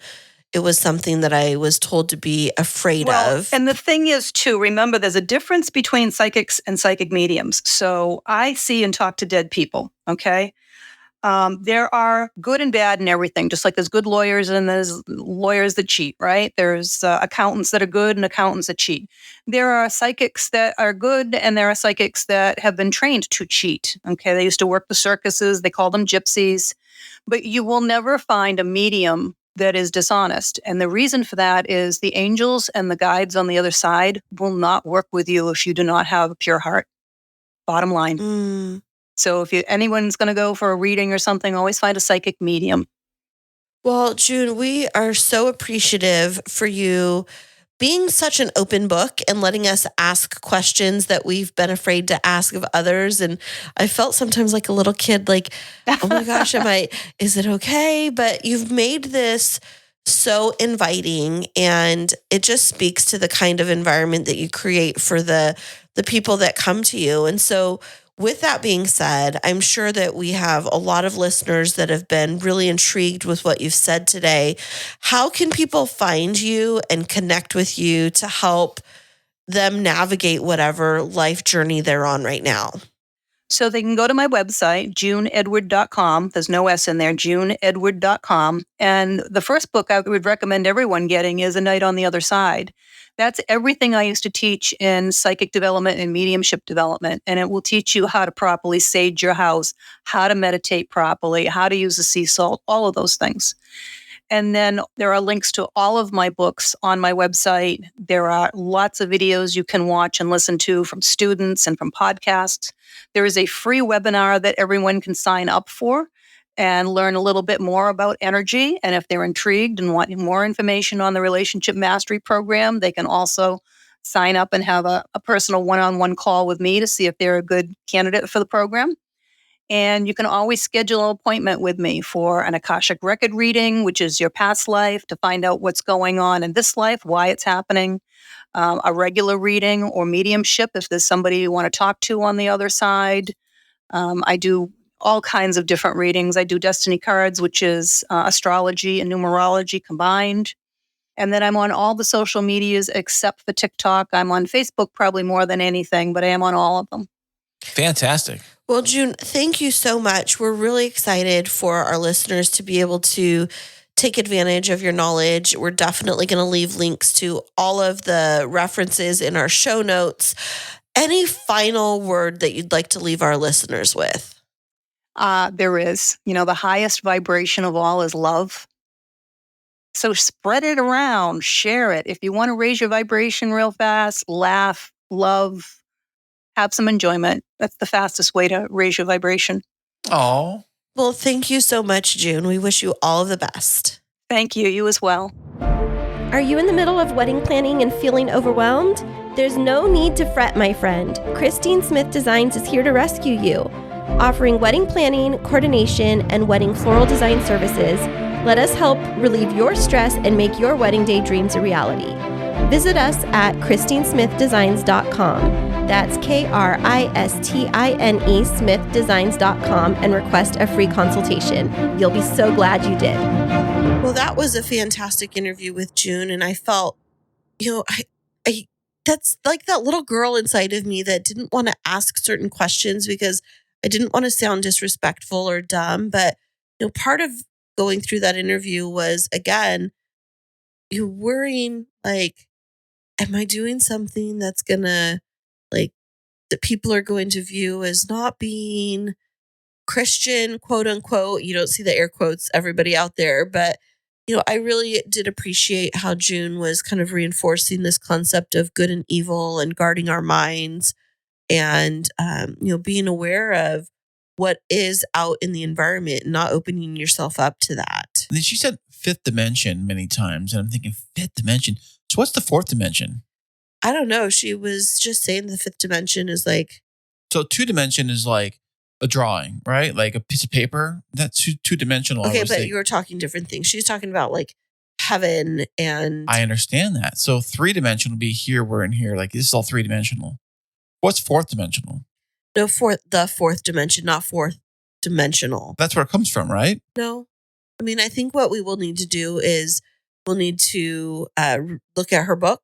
It was something that I was told to be afraid of. And the thing is, too, remember there's a difference between psychics and psychic mediums. So I see and talk to dead people, okay? There are good and bad in everything, just like there's good lawyers and there's lawyers that cheat, right? There's accountants that are good and accountants that cheat. There are psychics that are good and there are psychics that have been trained to cheat, okay? They used to work the circuses, they call them gypsies. But you will never find a medium that is dishonest. And the reason for that is the angels and the guides on the other side will not work with you if you do not have a pure heart. Bottom line. Mm. So if anyone's going to go for a reading or something, always find a psychic medium. Well, June, we are so appreciative for you being such an open book and letting us ask questions that we've been afraid to ask of others. And I felt sometimes like a little kid, like, oh my gosh, is it okay? But you've made this so inviting, and it just speaks to the kind of environment that you create for the people that come to you. And so with that being said, I'm sure that we have a lot of listeners that have been really intrigued with what you've said today. How can people find you and connect with you to help them navigate whatever life journey they're on right now? So they can go to my website, juneedward.com. There's no S in there, juneedward.com. And the first book I would recommend everyone getting is A Night on the Other Side. That's everything I used to teach in psychic development and mediumship development. And it will teach you how to properly sage your house, how to meditate properly, how to use the sea salt, all of those things. And then there are links to all of my books on my website. There are lots of videos you can watch and listen to from students and from podcasts. There is a free webinar that everyone can sign up for and learn a little bit more about energy. And if they're intrigued and want more information on the Relationship Mastery Program, they can also sign up and have a personal one-on-one call with me to see if they're a good candidate for the program. And you can always schedule an appointment with me for an Akashic record reading, which is your past life, to find out what's going on in this life, why it's happening. A regular reading or mediumship if there's somebody you want to talk to on the other side. I do all kinds of different readings. I do destiny cards, which is astrology and numerology combined. And then I'm on all the social medias except for TikTok. I'm on Facebook probably more than anything, but I am on all of them. Fantastic. Well, June, thank you so much. We're really excited for our listeners to be able to take advantage of your knowledge. We're definitely going to leave links to all of the references in our show notes. Any final word that you'd like to leave our listeners with? There is. The highest vibration of all is love. So spread it around, share it. If you want to raise your vibration real fast, laugh, love, have some enjoyment. That's the fastest way to raise your vibration. Oh, Well, thank you so much, June. We wish you all of the best. Thank you. You as well. Are you in the middle of wedding planning and feeling overwhelmed? There's no need to fret, my friend. Christine Smith Designs is here to rescue you. Offering wedding planning, coordination, and wedding floral design services, let us help relieve your stress and make your wedding day dreams a reality. Visit us at christinesmithdesigns.com. That's KRISTINE smithdesigns.com and request a free consultation. You'll be so glad you did. Well, that was a fantastic interview with June, and I felt, I that's like that little girl inside of me that didn't want to ask certain questions because I didn't want to sound disrespectful or dumb. But part of going through that interview was, again, you worrying, like, am I doing something that's gonna, like, that people are going to view as not being Christian, quote unquote. You don't see the air quotes, everybody out there. But, I really did appreciate how June was kind of reinforcing this concept of good and evil and guarding our minds and, being aware of what is out in the environment and not opening yourself up to that. and then she said fifth dimension many times, and I'm thinking fifth dimension. So what's the fourth dimension? I don't know. She was just saying the fifth dimension is like, So two dimension is like a drawing, right? Like a piece of paper. That's two dimensional. okay, but you were talking different things. She's talking about like heaven and I understand that. So three dimensional would be here, we're in here. Like this is all three dimensional. What's fourth dimensional? no, the fourth dimension, not fourth dimensional. That's where it comes from, right? No. I mean, I think what we will need to do is we'll need to look at her book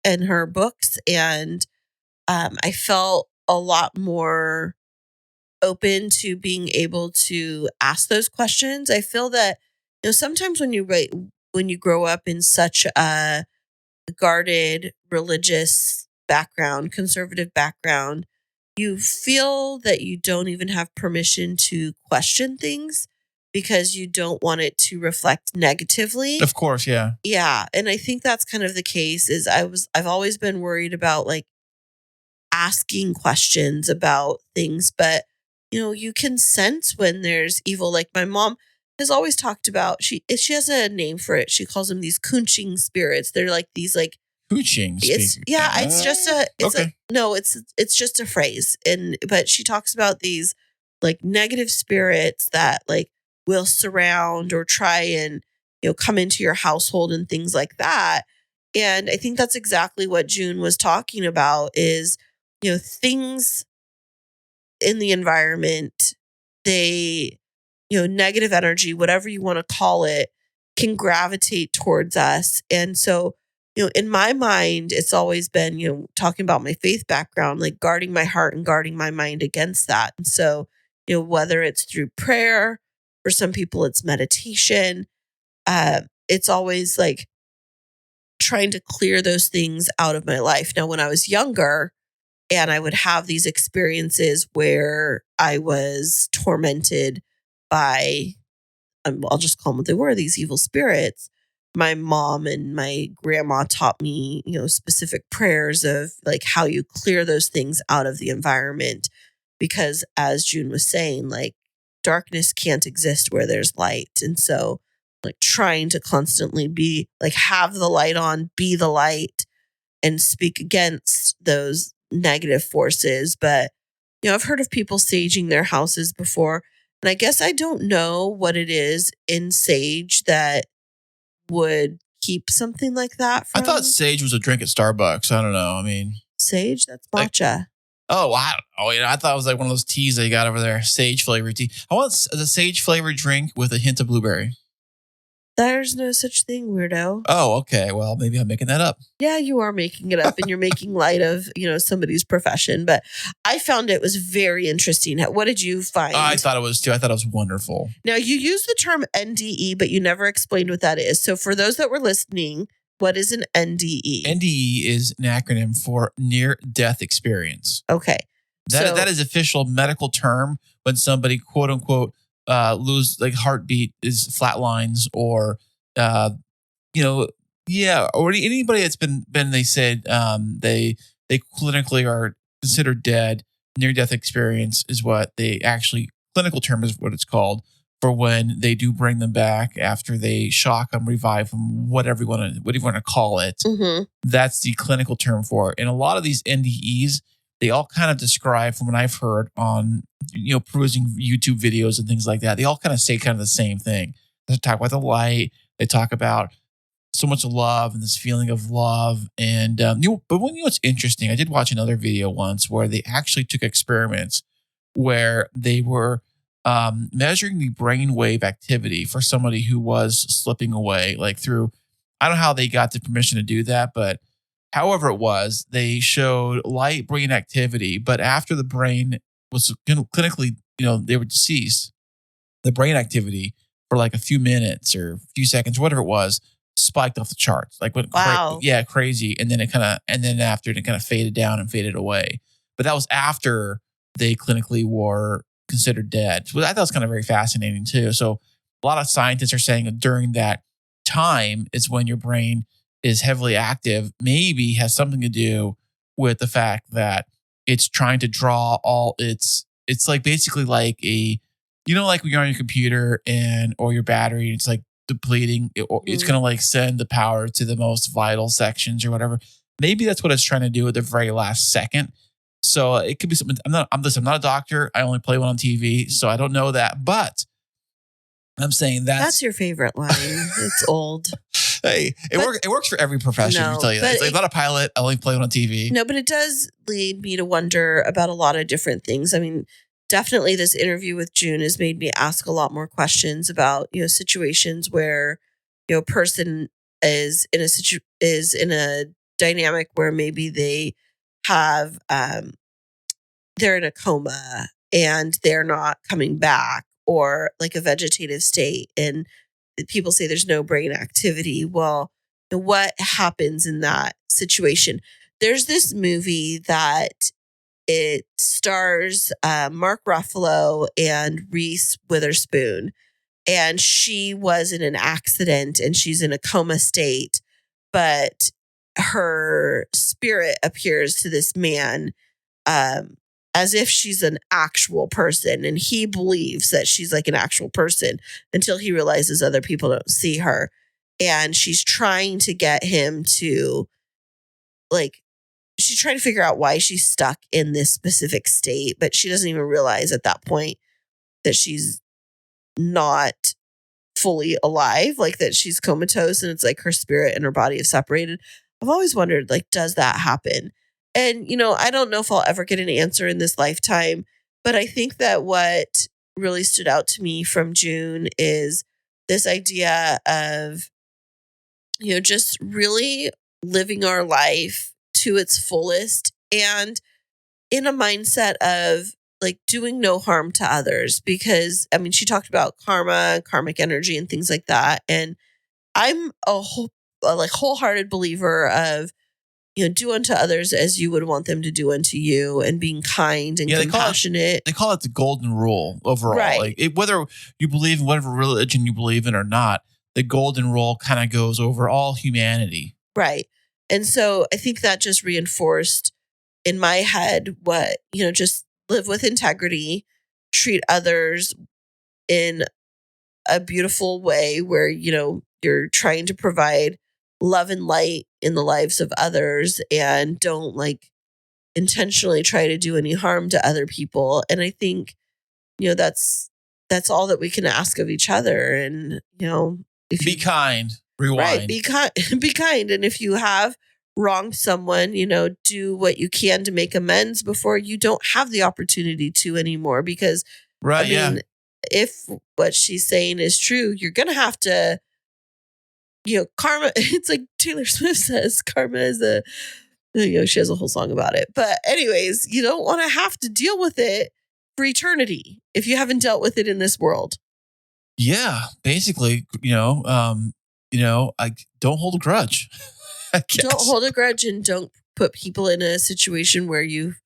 and her books. And I felt a lot more open to being able to ask those questions. I feel that, sometimes when you grow up in such a guarded religious background, conservative background, you feel that you don't even have permission to question things because you don't want it to reflect negatively. Of course, yeah. Yeah. And I think that's kind of the case is I've always been worried about like asking questions about things, but you can sense when there's evil. Like my mom has always talked about, she has a name for it. She calls them these kunching spirits. They're like these like Hooching. It's just a okay. it's just a phrase. But she talks about these like negative spirits that like will surround or try and come into your household and things like that. And I think that's exactly what June was talking about is things in the environment, they negative energy, whatever you want to call it, can gravitate towards us. And so in my mind, it's always been, talking about my faith background, like guarding my heart and guarding my mind against that. And so, whether it's through prayer, for some people, it's meditation, it's always like trying to clear those things out of my life. Now, when I was younger and I would have these experiences where I was tormented by, I'll just call them what they were, these evil spirits. My mom and my grandma taught me, specific prayers of like how you clear those things out of the environment. Because as June was saying, like darkness can't exist where there's light. And so like trying to constantly be like, have the light on, be the light and speak against those negative forces. But, I've heard of people saging their houses before. And I guess I don't know what it is in sage that would keep something like that I from. thought sage was a drink at Starbucks. I don't know. I mean, Sage? That's Like- matcha. oh, I don't know. I thought it was like one of those teas they got over there, sage flavored tea. I want the sage flavored drink with a hint of blueberry. There's no such thing, weirdo. Oh, okay. Well, maybe I'm making that up. Yeah, you are making it up and you're making light of, somebody's profession. But I found it was very interesting. What did you find? I thought it was too. I thought it was wonderful. Now, you use the term NDE, but you never explained what that is. So for those that were listening, what is an NDE? NDE is an acronym for near death experience. Okay. That is official medical term when somebody quote unquote lose like heartbeat is flatlines or or anybody that's been they said they clinically are considered dead. Near death experience is what they actually clinical term is what it's called for when they do bring them back after they shock them, revive them, whatever you want to call it. Mm-hmm. That's the clinical term for it. And a lot of these NDEs, they all kind of describe, from what I've heard on, perusing YouTube videos and things like that, they all kind of say kind of the same thing. They talk about the light. They talk about so much love and this feeling of love. And, but what's interesting, I did watch another video once where they actually took experiments where they were measuring the brainwave activity for somebody who was slipping away, like through, I don't know how they got the permission to do that, but however it was, they showed light brain activity, but after the brain was clinically, they were deceased, the brain activity for like a few minutes or a few seconds, whatever it was, spiked off the charts. Like went crazy. And then after it kind of faded down and faded away. But that was after they clinically were considered dead. So I thought it was kind of very fascinating too. So a lot of scientists are saying that during that time is when your brain is heavily active, maybe has something to do with the fact that it's trying to draw all it's like basically like a, like when you're on your computer or your battery, it's like depleting, it's going to like send the power to the most vital sections or whatever. Maybe that's what it's trying to do at the very last second. So it could be something. I'm not a doctor. I only play one on TV, so I don't know that. But I'm saying that's your favorite line. It's old. Hey, it works for every profession. No, I tell you that. It's like, I'm not a pilot. I only play one on TV. No, but it does lead me to wonder about a lot of different things. I mean, definitely this interview with June has made me ask a lot more questions about, situations where, a person is in a dynamic where maybe they have, they're in a coma and they're not coming back, or like a vegetative state. And people say there's no brain activity. Well, what happens in that situation? There's this movie that it stars Mark Ruffalo and Reese Witherspoon, and she was in an accident and she's in a coma state, but her spirit appears to this man as if she's an actual person, and he believes that she's like an actual person until he realizes other people don't see her, and she's trying to get him to like, she's trying to figure out why she's stuck in this specific state, but she doesn't even realize at that point that she's not fully alive, like that she's comatose and it's like her spirit and her body have separated. I've always wondered, like, does that happen? And, I don't know if I'll ever get an answer in this lifetime, but I think that what really stood out to me from June is this idea of, just really living our life to its fullest and in a mindset of like doing no harm to others. Because she talked about karma, karmic energy and things like that. And I'm a wholehearted believer of, do unto others as you would want them to do unto you, and being kind and compassionate. They call it the golden rule overall. Right. Like whether you believe in whatever religion you believe in or not, the golden rule kind of goes over all humanity. Right. And so I think that just reinforced in my head what, just live with integrity, treat others in a beautiful way where, you're trying to provide love and light in the lives of others, and don't like intentionally try to do any harm to other people. And I think, that's all that we can ask of each other. And, if be kind, rewind. Right, be kind, be kind. And if you have wronged someone, do what you can to make amends before you don't have the opportunity to anymore. Because if what she's saying is true, you're gonna have to, karma. It's like Taylor Swift says, karma is she has a whole song about it. But anyways, you don't want to have to deal with it for eternity if you haven't dealt with it in this world. Yeah, basically, I don't hold a grudge. Don't hold a grudge, and don't put people in a situation where you've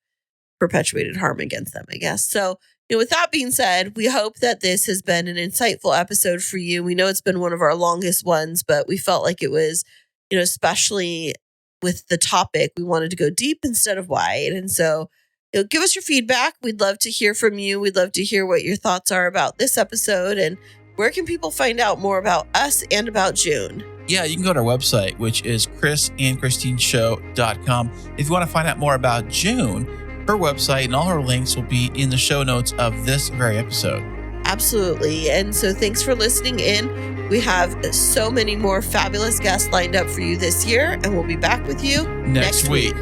perpetuated harm against them, I guess. So, with that being said, we hope that this has been an insightful episode for you. We know it's been one of our longest ones, but we felt like it was, especially with the topic, we wanted to go deep instead of wide. And so, give us your feedback. We'd love to hear from you. We'd love to hear what your thoughts are about this episode, and where can people find out more about us and about June? Yeah, you can go to our website, which is chrisandchristineshow.com. If you want to find out more about June, her website and all her links will be in the show notes of this very episode. Absolutely. And so thanks for listening in. We have so many more fabulous guests lined up for you this year, and we'll be back with you next week.